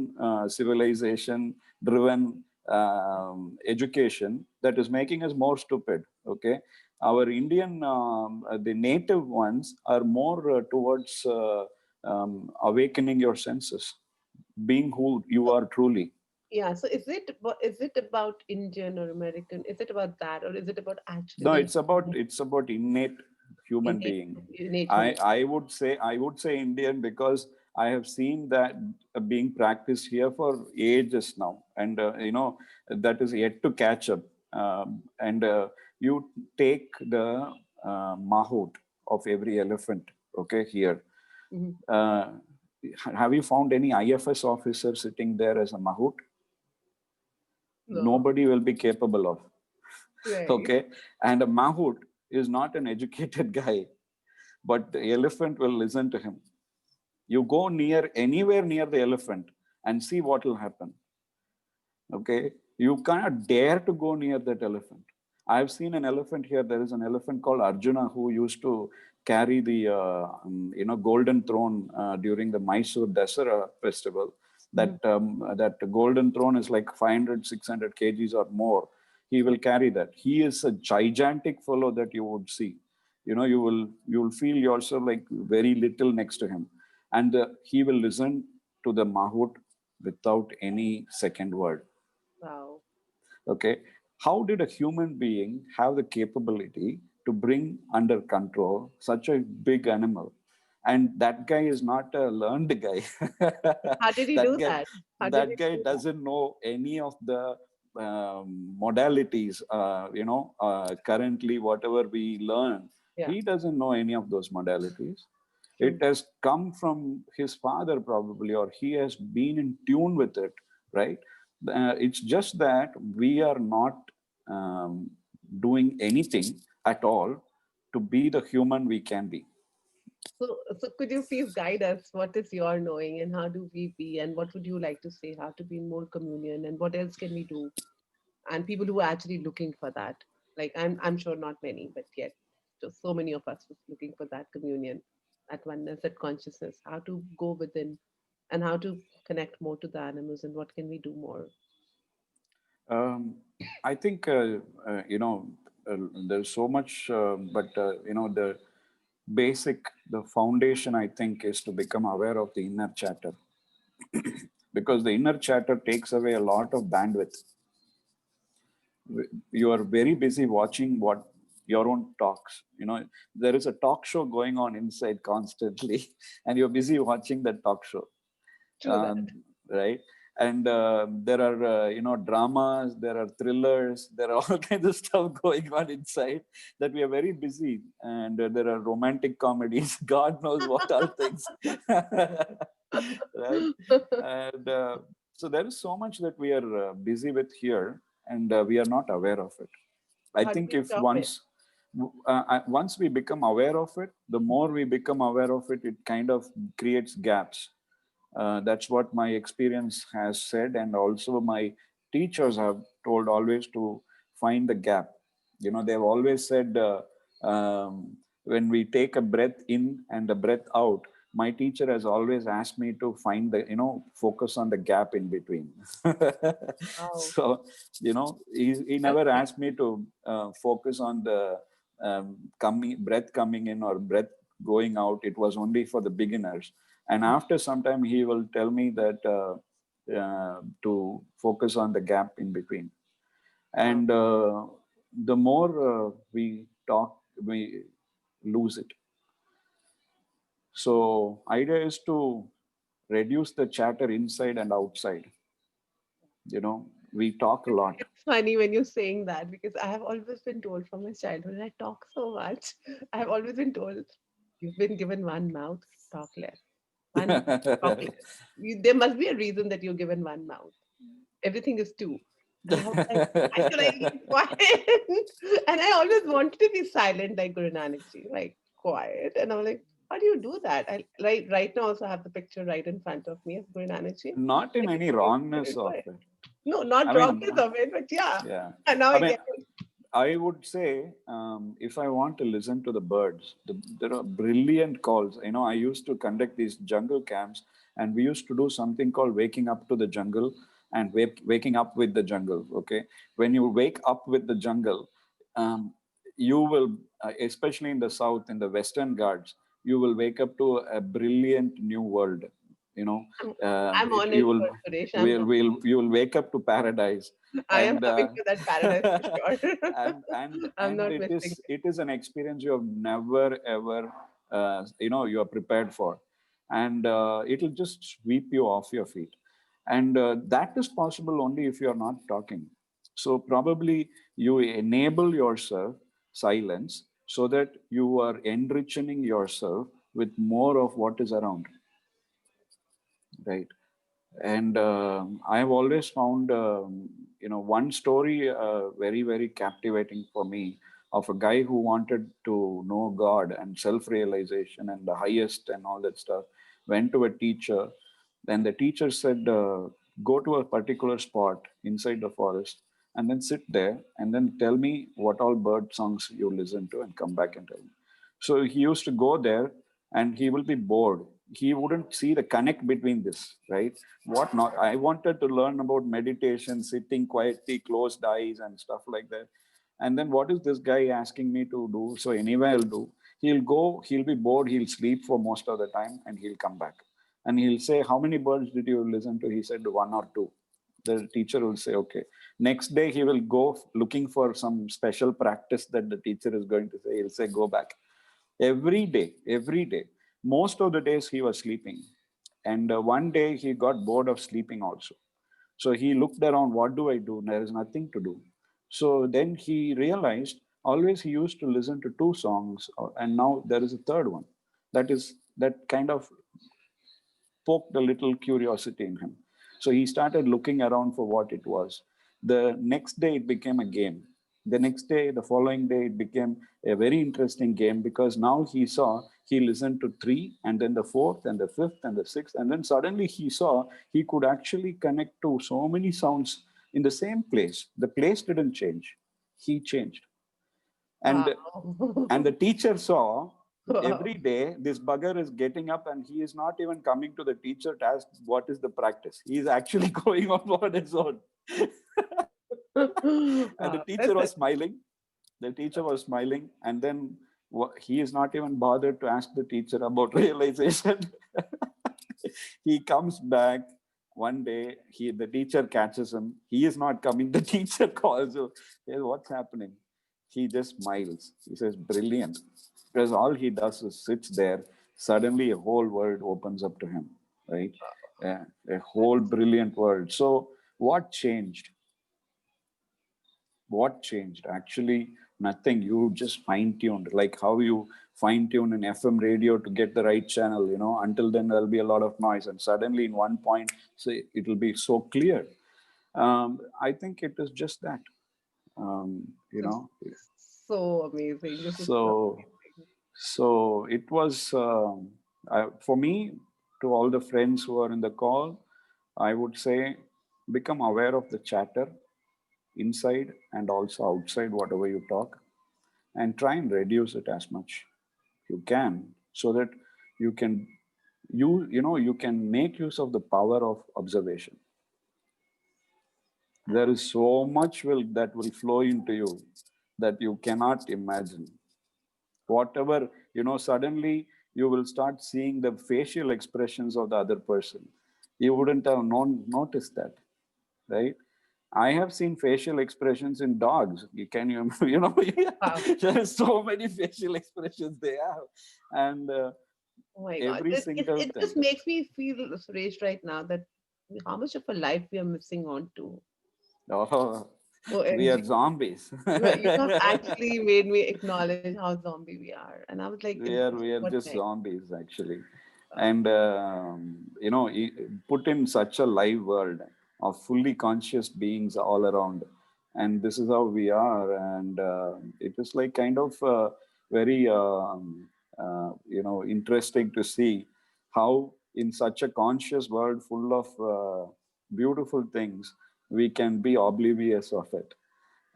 civilization driven education that is making us more stupid. Okay, our Indian the native ones are more towards awakening your senses, being who you So are truly. yeah, so is it about Indian or American? Is it about that, or is it about actually No, the it's about innate human innate being. innate I human? I would say Indian because I have seen that being practiced here for ages now, and that is yet to catch up. And you take the mahout of every elephant. Okay, here. Mhm. Uh, have you found any IFS officer sitting there as a mahout? No, Nobody will be capable of. right. Okay, and a mahout is not an educated guy, but the elephant will listen to him. You go near anywhere near the elephant and see what will happen. Okay, you cannot dare to go near that elephant. I've seen an elephant here. There is an elephant called Arjuna who used to carry the golden throne during the Mysore Dasara festival. Mhm. That golden throne is like 500, 600 kgs or more. He will carry that. He is a gigantic fellow that you would see. You will feel yourself like very little next to him, and he will listen to the mahout without any second word. Wow. Okay, how did a human being have the capability to bring under control such a big animal? And that guy is not a learned guy. How did he that do guy that? How did that he guy do that? doesn't know any of the modalities. Currently whatever we learn, Yeah, he doesn't know any of those modalities. It true. has come from his father probably, or he has been in tune with it, right? It's just that we are not um, doing anything at all to be the human we can be. So could you please guide us? What is your knowing, and how do we be, and what would you like to say? How to be in more communion, and what else can we do? And people who are actually looking for that, like I'm sure not many, but yet just so many of us was looking for that communion, that oneness, that consciousness. How to go within, and how to connect more to the animals, and what can we do more? Um, I think there's so much, but the foundation I think is to become aware of the inner chatter, because the inner chatter takes away a lot of bandwidth. You are very busy watching what your own talks. There is a talk show going on inside constantly, and you're busy watching that talk show. True that. Right? And there are dramas, there are thrillers, there are all kinds of stuff going on inside that we are very busy. And there are romantic comedies, God knows what all things. Right? And so there is so much that we are busy with here, and we are not aware of it. So I how do think we if stop it? once we become aware of it, the more we become aware of it, it kind of creates gaps. That's what my experience has said, and also my teachers have told always to find the gap. They've always said, when we take a breath in and a breath out, my teacher has always asked me to find focus on the gap in between. Wow. So, he That's never great. asked me to focus on the breath coming in or breath going out. It was only for the beginners, and after some time he will tell me that to focus on the gap in between. Wow. And the more we talk, we lose it. So idea is to reduce the chatter inside and outside. We talk a lot. It's funny when you're saying that because I have always been told from my childhood, I talk so much. I have always been told, you've been given one mouth, talk less. One mouth, talk less. There must be a reason that you're given one mouth. Everything is two. And I was like, why should I be quiet? And I always wanted to be silent like Guru Nanak Ji, like quiet. And I'm like, how do you do that? Right now also have the picture right in front of me of Guru Nanak Ji. Not in Like, any wrongness of it. no, not I mean, wrongness of it, but yeah. yeah. And now I I mean, get it. I would say if I want to listen to the birds, there are brilliant calls. I used to conduct these jungle camps, and we used to do something called waking up to the jungle and waking up with the jungle. Okay, when you wake up with the jungle, um, you will, especially in the south, in the Western Ghats, you will wake up to a brilliant new world. You know, I'm, I'm on it you will, for Suresh. I'm looking. you will wake up to paradise, I am and coming to that paradise for sure. I'm and not missing it. it is an experience you have never ever you are prepared for, and it'll just sweep you off your feet, and that is possible only if you are not talking. So probably you enable yourself silence so that you are enriching yourself with more of what is around, right? And I've always found one story very captivating for me, of a guy who wanted to know God and self-realization and the highest and all that stuff. Went to a teacher, and the teacher said, go to a particular spot inside the forest and then sit there and then tell me what all bird songs you listen to and come back and tell me. So he used to go there, and he will be bored. He wouldn't see the connect between this, right? What not? I wanted to learn about meditation, sitting quietly, closed eyes, and stuff like that. And then what is this guy asking me to do? So anyway, I'll do. He'll go, he'll be bored, he'll sleep for most of the time, and he'll come back. And he'll say, how many birds did you listen to? He said, one or two. The teacher will say, okay. Next day, he will go looking for some special practice that the teacher is going to say. He'll say, go back. Every day. Most of the days he was sleeping. And one day he got bored of sleeping also. So he looked around, what do I do? There is nothing to do. So then he realized always he used to listen to two songs, and now there is a third one. That kind of poked a little curiosity in him. So he started looking around for what it was. The next day, it became a game. The next day, the following day, it became a very interesting game, because now he listened to three, and then the fourth, and the fifth, and the sixth. And then suddenly he saw he could actually connect to so many sounds in the same place. The place didn't change, he changed. Wow. And the teacher saw Wow. every day this bugger is getting up, and he is not even coming to the teacher to ask what is the practice. He is actually going on his own. And the Wow. teacher That's was it. smiling. The teacher was smiling. And then he is not even bothered to ask the teacher about realization. He comes back one day. The teacher catches him. He is not coming. The teacher calls him. Hey, what's happening? He just smiles. He says, brilliant. Because all he does is sits there. Suddenly, a whole world opens up to him, right? A whole brilliant world. So, what changed? What changed? Actually, nothing. You just fine tuned, like how you fine tune an FM radio to get the right channel. Until then, there'll be a lot of noise, and suddenly, in one point, say it'll be so clear. I think it is just that. Um, you This know, is so amazing. This is so so so it was for me, to all the friends who are in the call. I would say, become aware of the chatter inside and also outside, whatever you talk, and try and reduce it as much you can, so that you can you can make use of the power of observation. There is so much that will flow into you that you cannot imagine. Whatever, suddenly you will start seeing the facial expressions of the other person. You wouldn't have noticed that, right? I have seen facial expressions in dogs. Can you, wow. there are so many facial expressions they have, and Oh my God. every single It thing. just makes me feel, Suresh, right now that how much of a life we are missing on to. Oh, we are OMG. zombies. You have actually made me acknowledge how zombie we are. And I was like, in We are what just next? zombies actually, Uh, and put in such a live world of fully conscious beings all around, and this is how we are, and it is like kind of very interesting to see how in such a conscious world full of beautiful things we can be oblivious of it,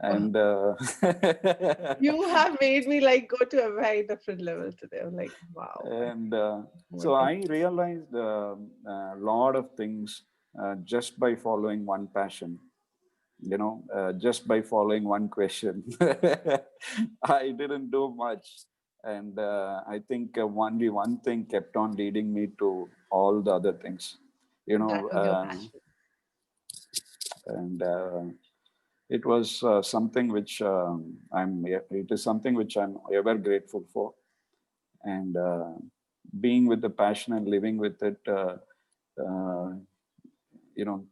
and you have made me like go to a very different level today. I'm like, wow, I and what so can I realized a lot of things just by following one passion, just by following one question. I didn't do much, and I think only one thing kept on leading me to all the other things, you know that was your passion. and it was something which it is something which I'm ever grateful for, and being with the passion and living with it, uh,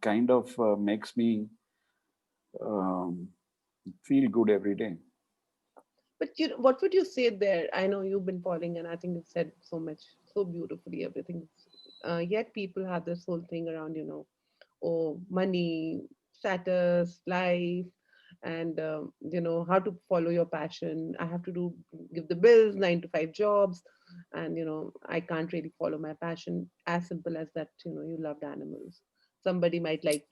kind of makes me um, feel good every day. But what would you say there? I know you've been following, and I think you've said so much, so beautifully, everything. Yet people have this whole thing around, or money, status, life, and how to follow your passion. I have to give the bills, 9 to 5 jobs, and I can't really follow my passion. As simple as that, you loved animals. Somebody might like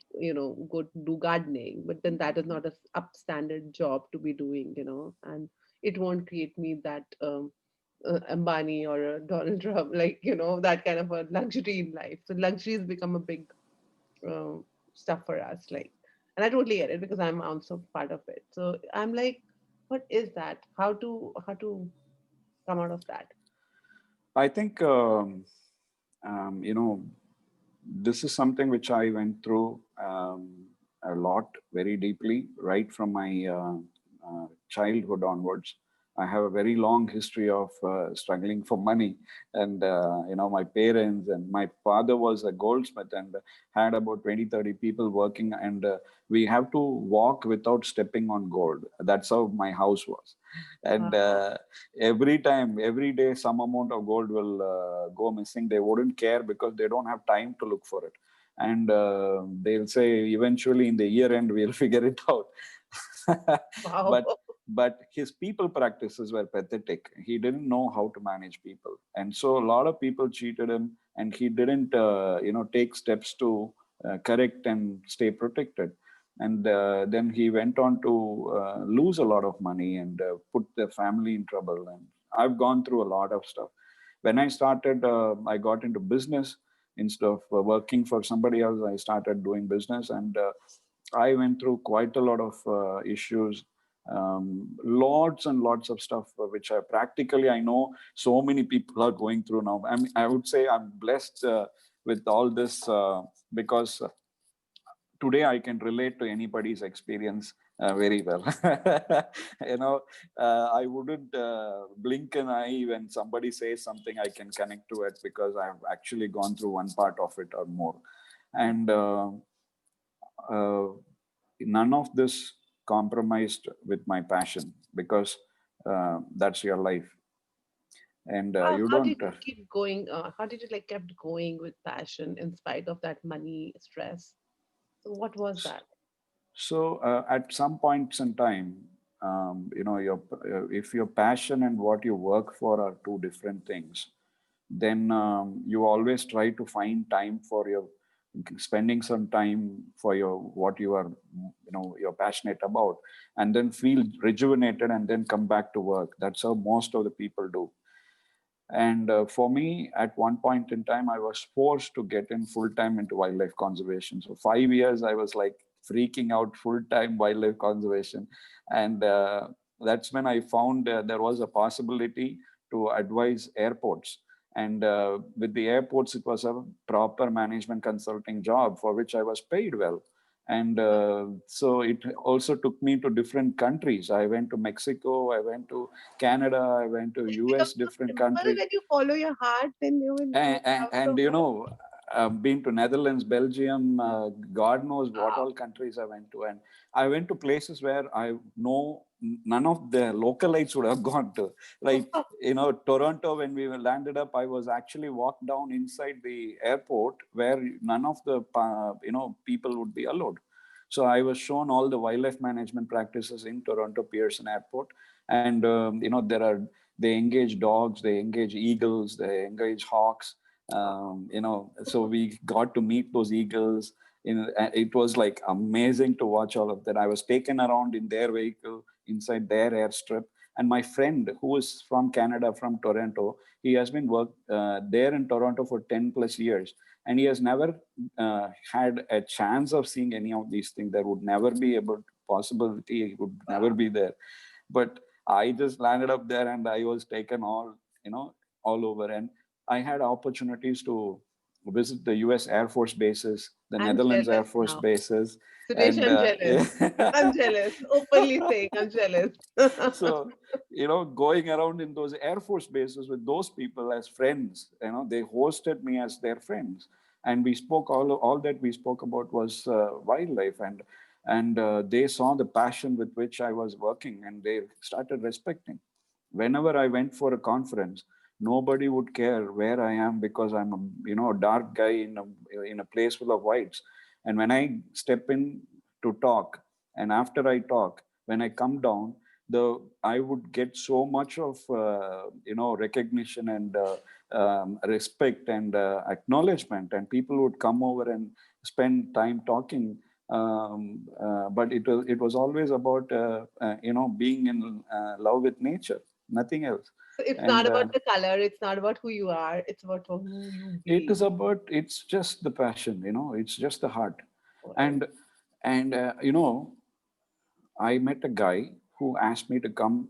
go do gardening, but then that is not a upstandard job to be doing, and it won't create me that Ambani or a Donald Trump, like that kind of a luxury in life. So luxury has become a big uh, stuff for us, like, and I totally get it because I'm also part of it. So I'm like, what is that? How to come out of that? I think this is something which I went through a lot, very deeply, right from my childhood onwards. I have a very long history of struggling for money, and my parents and my father was a goldsmith and had about 20, 30 people working, and we have to walk without stepping on gold. That's how my house was, and Wow. every time, every day, some amount of gold will go missing. They wouldn't care because they don't have time to look for it, and they'll say eventually in the year end we'll figure it out. Wow. but but his people practices were pathetic. He didn't know how to manage people, and so a lot of people cheated him, and he didn't take steps to correct and stay protected, and then he went on to lose a lot of money and put the family in trouble, and I've gone through a lot of stuff. When I started, I got into business. Instead of working for somebody else, I started doing business, and I went through quite a lot of issues, lots and lots of stuff, which I know so many people are going through now. I would say I'm blessed with all this because today I can relate to anybody's experience very well. you know, I wouldn't blink an eye when somebody says something. I can connect to it because I've actually gone through one part of it or more, and uh, none of this compromised with my passion because that's your life, and you How don't. did you keep going? How did you like kept going with passion in spite of that money stress? So what was that? So at some points in time, if your passion and what you work for are two different things, then you always try to find time for your spending some time for your what you are you're passionate about, and then feel rejuvenated and then come back to work. That's how most of the people do. And for me, at one point in time, I was forced to get in full time into wildlife conservation. So 5 years, I was like freaking out full time wildlife conservation, and that's when I found there was a possibility to advise airports. And with the airports, it was a proper management consulting job for which I was paid well. And so it also took me to different countries. I went to Mexico, I went to Canada, I went to It US, becomes so different simple country. when you follow your heart, then you will And, do and, have and so you much. know, been to Netherlands, Belgium, God knows what Wow. all countries I went to. And I went to places where I know none of the localites would have gone to. Like, Toronto, when we landed up, I was actually walked down inside the airport where none of the, people would be allowed. So I was shown all the wildlife management practices in Toronto Pearson Airport. And, they engage dogs, they engage eagles, they engage hawks. So we got to meet those eagles. It was like amazing to watch all of that. I was taken around in their vehicle inside their airstrip. And my friend, who is from Canada, from Toronto, he has been worked there in Toronto for 10 plus years. And he has never had a chance of seeing any of these things. There would never be a possibility, he would never be there. But I just landed up there and I was taken all over. And I had opportunities to visit the US Air Force bases, the I'm Netherlands Air jealous Force now. bases. Suresh, And I'm jealous. I'm jealous. Openly saying I'm jealous. so, going around in those Air Force bases with those people as friends, they hosted me as their friends. And we spoke, all that we spoke about was wildlife. And they saw the passion with which I was working, and they started respecting. Whenever I went for a conference, nobody would care where I am because I'm a dark guy in a place full of whites. And when I step in to talk, and after I talk, when I come down, I would get so much of recognition and respect and acknowledgement, and people would come over and spend time talking. But it was always about being in love with nature, nothing else. So it's not And about the color, it's not about who you are, it's about for who you it be. is about, it's just the passion, it's just the heart. Right. And I met a guy who asked me to come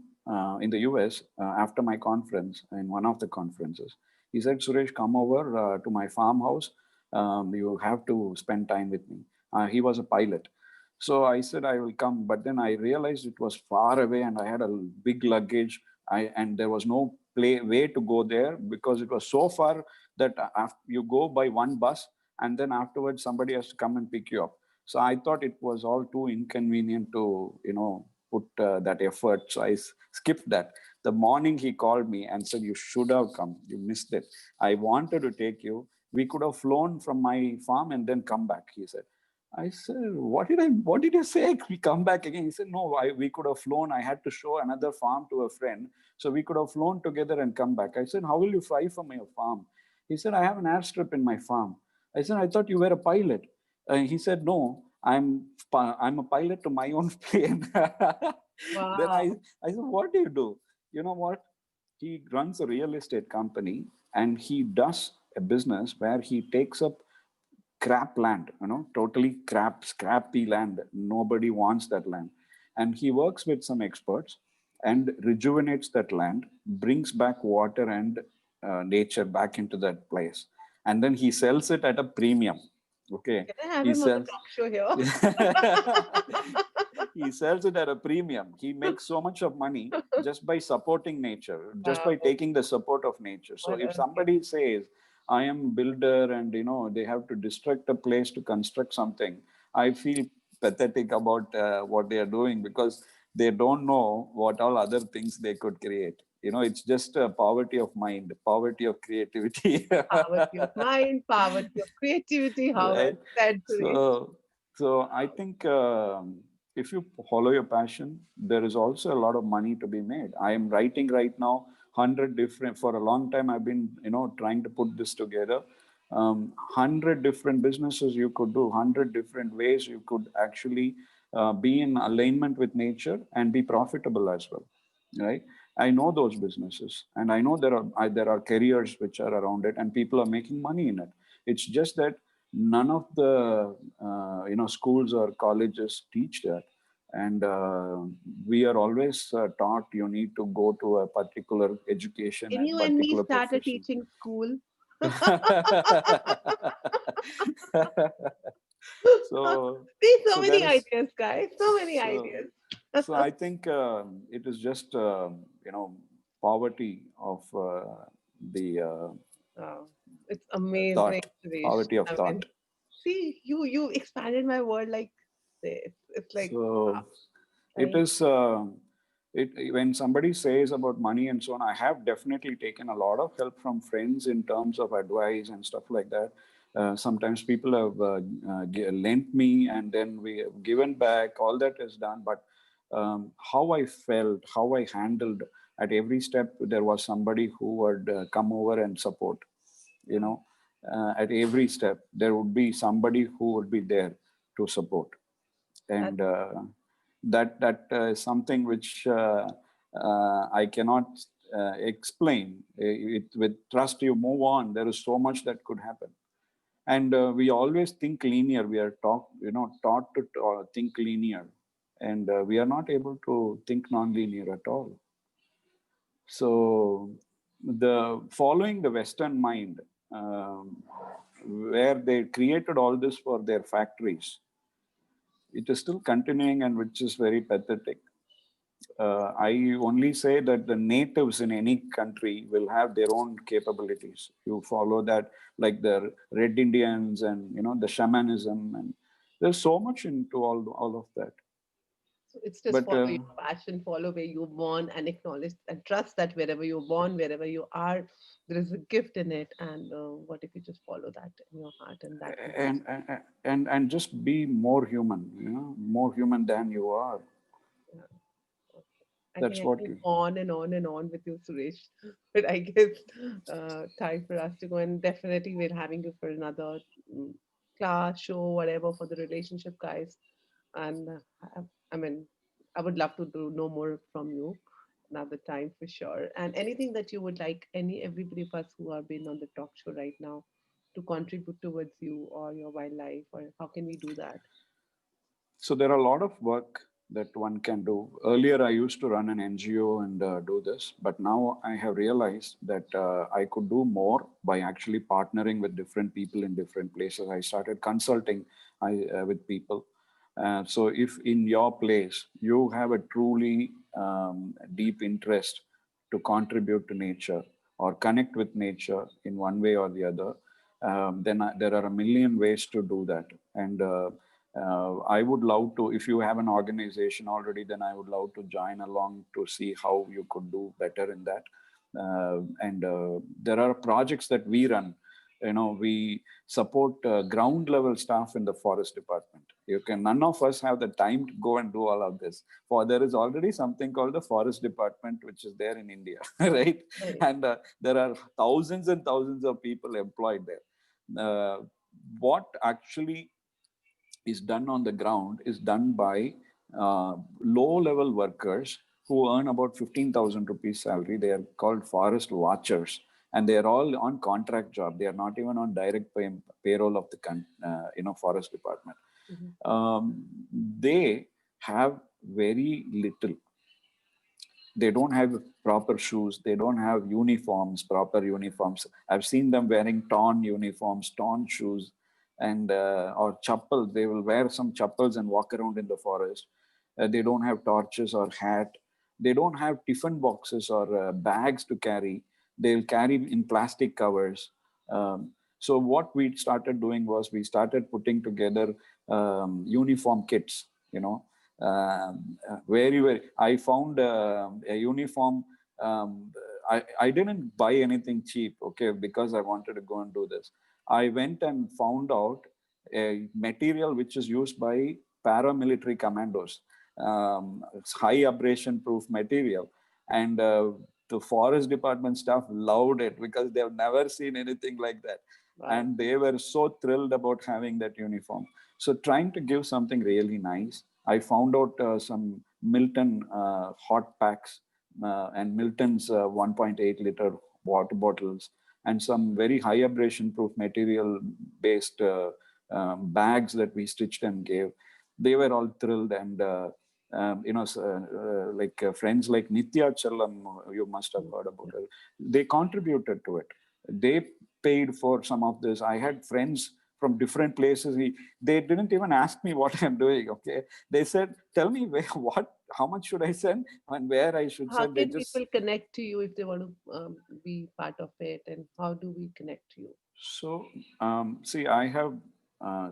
in the US after my conference, in one of the conferences. He said, Suresh, come over to my farmhouse. You have to spend time with me. He was a pilot. So I said, I will come. But then I realized it was far away and I had a big luggage. And there was no way to go there because it was so far that after you go by one bus and then afterwards somebody has to come and pick you up. So I thought it was all too inconvenient to, put that effort. So I skipped that. The morning he called me and said, you should have come. You missed it. I wanted to take you. We could have flown from my farm and then come back, he said. I said, what did you say? We come back again. He said, no, we could have flown. I had to show another farm to a friend. So we could have flown together and come back. I said, how will you fly from your farm? He said, I have an airstrip in my farm. I said, I thought you were a pilot. He said, no, I'm a pilot to my own plane. Then Wow. I said, what do you do? You know what? He runs a real estate company and he does a business where he takes up crap land, totally scrappy land. Nobody wants that land. And he works with some experts and rejuvenates that land, brings back water and nature back into that place. And then he sells it at a premium. Okay. Can I have He him on the sells. talk show here? He sells it at a premium. He makes so much of money just by supporting nature, just by Wow. taking the support of nature. So What if a somebody says, I am builder and they have to destruct a place to construct something, I feel pathetic about what they are doing because they don't know what all other things they could create. It's just a poverty of mind, poverty of creativity. poverty of mind, poverty of creativity. How well Right. said, Suresh. So I think if you follow your passion, there is also a lot of money to be made. I am writing right now 100 different, for a long time I've been trying to put this together. 100 different businesses you could do, 100 different ways you could actually be in alignment with nature and be profitable as well, right? I know those businesses, and I know there are careers which are around it, and people are making money in it. It's just that none of the schools or colleges teach that, and we are always taught you need to go to a particular education Can and you and me particular start a profession. teaching school? so See, so so there many is ideas, guys. So many so ideas. so I think it is just poverty of the Wow. It's amazing, thought, Suresh. poverty of I thought. mean, see, you expanded my world like this. It's like, wow, So it right? is, when somebody says about money and so on, I have definitely taken a lot of help from friends in terms of advice and stuff like that. Sometimes people have lent me and then we have given back. All that is done, but how I felt, how I handled at every step, there was somebody who would come over and support. You Right. know, at every step, there would be somebody who would be there to support, That and that is something which I cannot explain. With trust, you move on. There is so much that could happen, and we always think linear. We are taught to think linear, and we are not able to think non-linear at all. So the following the Western mind, where they created all this for their factories, it is still continuing, and which is very pathetic. I only say that the natives in any country will have their own capabilities. You follow that, like the Red Indians and the shamanism, and there's so much into all of that. so it's just But follow your passion, follow where you're born, and acknowledge and trust that wherever you're born, wherever you are, there is a gift in it. And what if you just follow that in your heart, and that will be. and just be more human, more human than you are. Yeah. Okay. I think That's I what can you. go on and on and on with you, Suresh. But I guess time for us to go. And definitely, we're having you for another class, show, whatever for the relationship guys. And I mean, I would love to know more from you another time for sure. And anything that you would like, everybody of us who have been on the talk show right now, to contribute towards you or your wildlife, or how can we do that? So there are a lot of work that one can do. Earlier, I used to run an NGO and do this, but now I have realized that I could do more by actually partnering with different people in different places. I started consulting with people. So if in your place you have a truly deep interest to contribute to nature or connect with nature in one way or the other, then there are a million ways to do that. And I would love to, if you have an organization already, then I would love to join along to see how you could do better in that. And there are projects that we run. We support ground level staff in the forest department. None of us have the time to go and do all of this. For there is already something called the forest department, which is there in India, right? Right. And there are thousands and thousands of people employed there. What actually is done on the ground is done by low level workers who earn about 15,000 rupees salary. They are called forest watchers, and they are all on contract job. They are not even on direct payroll of the forest department. Mhm. They have very little. They don't have proper shoes. They don't have proper uniforms. I've seen them wearing torn uniforms, torn shoes, and or chappals. They will wear some chappals and walk around in the forest. They don't have torches or hat. They don't have tiffin boxes or bags to carry. They'll carry in plastic covers. So what we started doing was we started putting together uniform kits. Very, I found a uniform. I didn't buy anything cheap, okay, because I wanted to go and do this. I went and found out a material which is used by paramilitary commandos. It's high abrasion proof material. And the forest department staff loved it because they've never seen anything like that. Wow. And they were so thrilled about having that uniform. So trying to give something really nice. I found out some Milton hot packs and Milton's 1.8 liter water bottles and some very high abrasion proof material based bags that we stitched and gave. They were all thrilled, and friends like Nitya Challam, you must have Mm. heard about Yeah. her. They contributed to it. They paid for some of this. I had friends from different places. They didn't even ask me what I'm doing. Okay, they said, "Tell me how much should I send, and where I should How send." They can just people connect to you if they want to be part of it, and how do we connect to you? So, see, I have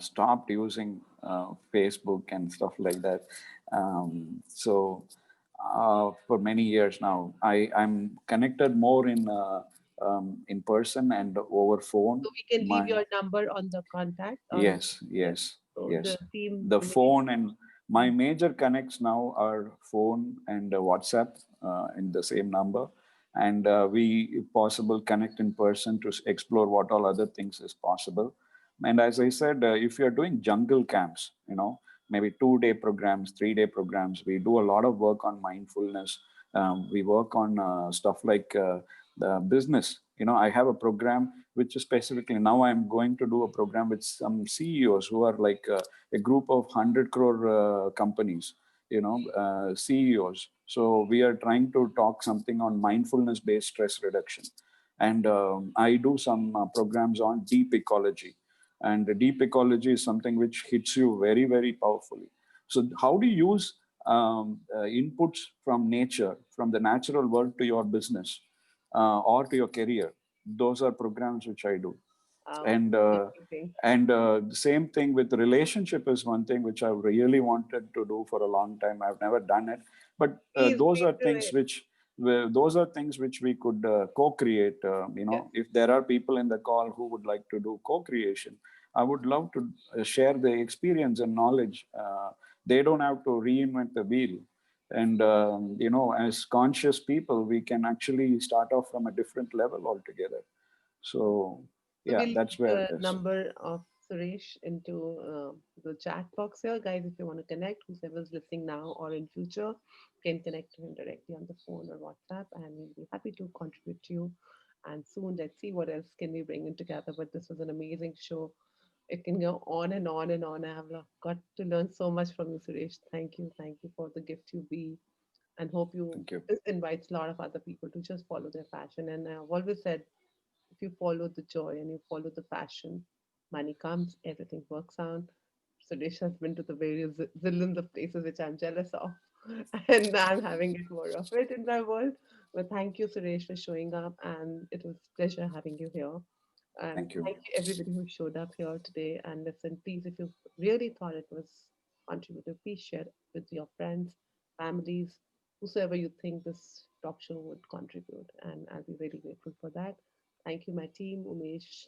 stopped using Facebook and stuff like that. For many years now, I'm connected more in person and over phone. So we can leave My your number on the contact on. Yes, Yes. yes, So the yes. team The Umesh. phone and my major connects now are phone and WhatsApp in the same number. And we, if possible, connect in person to explore what all other things is possible. And as I said, if you're doing jungle camps, maybe 2 day programs, 3 day programs, we do a lot of work on mindfulness. We work on stuff like the business. I have a program which is specifically now I'm going to do a program with some CEOs who are like a group of 100 crore companies, CEOs. So we are trying to talk something on mindfulness based stress reduction. And I do some programs on deep ecology. And the deep ecology is something which hits you very, very powerfully. So, how do you use inputs from nature, from the natural world to your business or to your career? Those are programs which I do. Wow, And amazing. the same thing with relationship is one thing which I really wanted to do for a long time. I've never done it, but Please, those please are do things it. those are things which we could co-create. Yes. If there are people in the call who would like to do co-creation, I would love to share the experience and knowledge. They don't have to reinvent the wheel. And as conscious people, we can actually start off from a different level altogether. So So yeah, we'll that's leave where it the is. number of Suresh into the chat box here, guys. If you want to connect, whoever's listening now or in future can connect to him directly on the phone or WhatsApp, and we'll be happy to contribute to you. And soon, let's see what else can we bring in together. But this was an amazing show. It can go on and on and on. I have got to learn so much from you, Suresh. Thank you for the gift you be, and hope you Thank you. this invites a lot of other people to just follow their passion. And I've always said, if you follow the joy and you follow the passion, money comes, everything works out. Suresh has been to the various zillions of places which I'm jealous of, and I'm having it more of it in my world. But thank you, Suresh, for showing up, and it was a pleasure having you here. And Thank you. thank you, everybody who showed up here today. And listen, please, if you really thought it was contributive, please share it with your friends, families, whosoever you think this talk show would contribute. And I'll be very grateful for that. Thank you, my team, Umesh,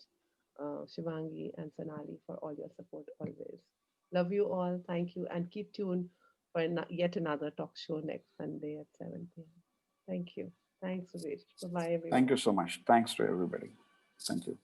Shivangi, and Sanali, for all your support always. Love you all. Thank you. And keep tuned for yet another talk show next Sunday at 7 p.m. Thank you. Thanks, Suresh. Bye bye, Thank everyone. you so much. Thanks to everybody. Thank you.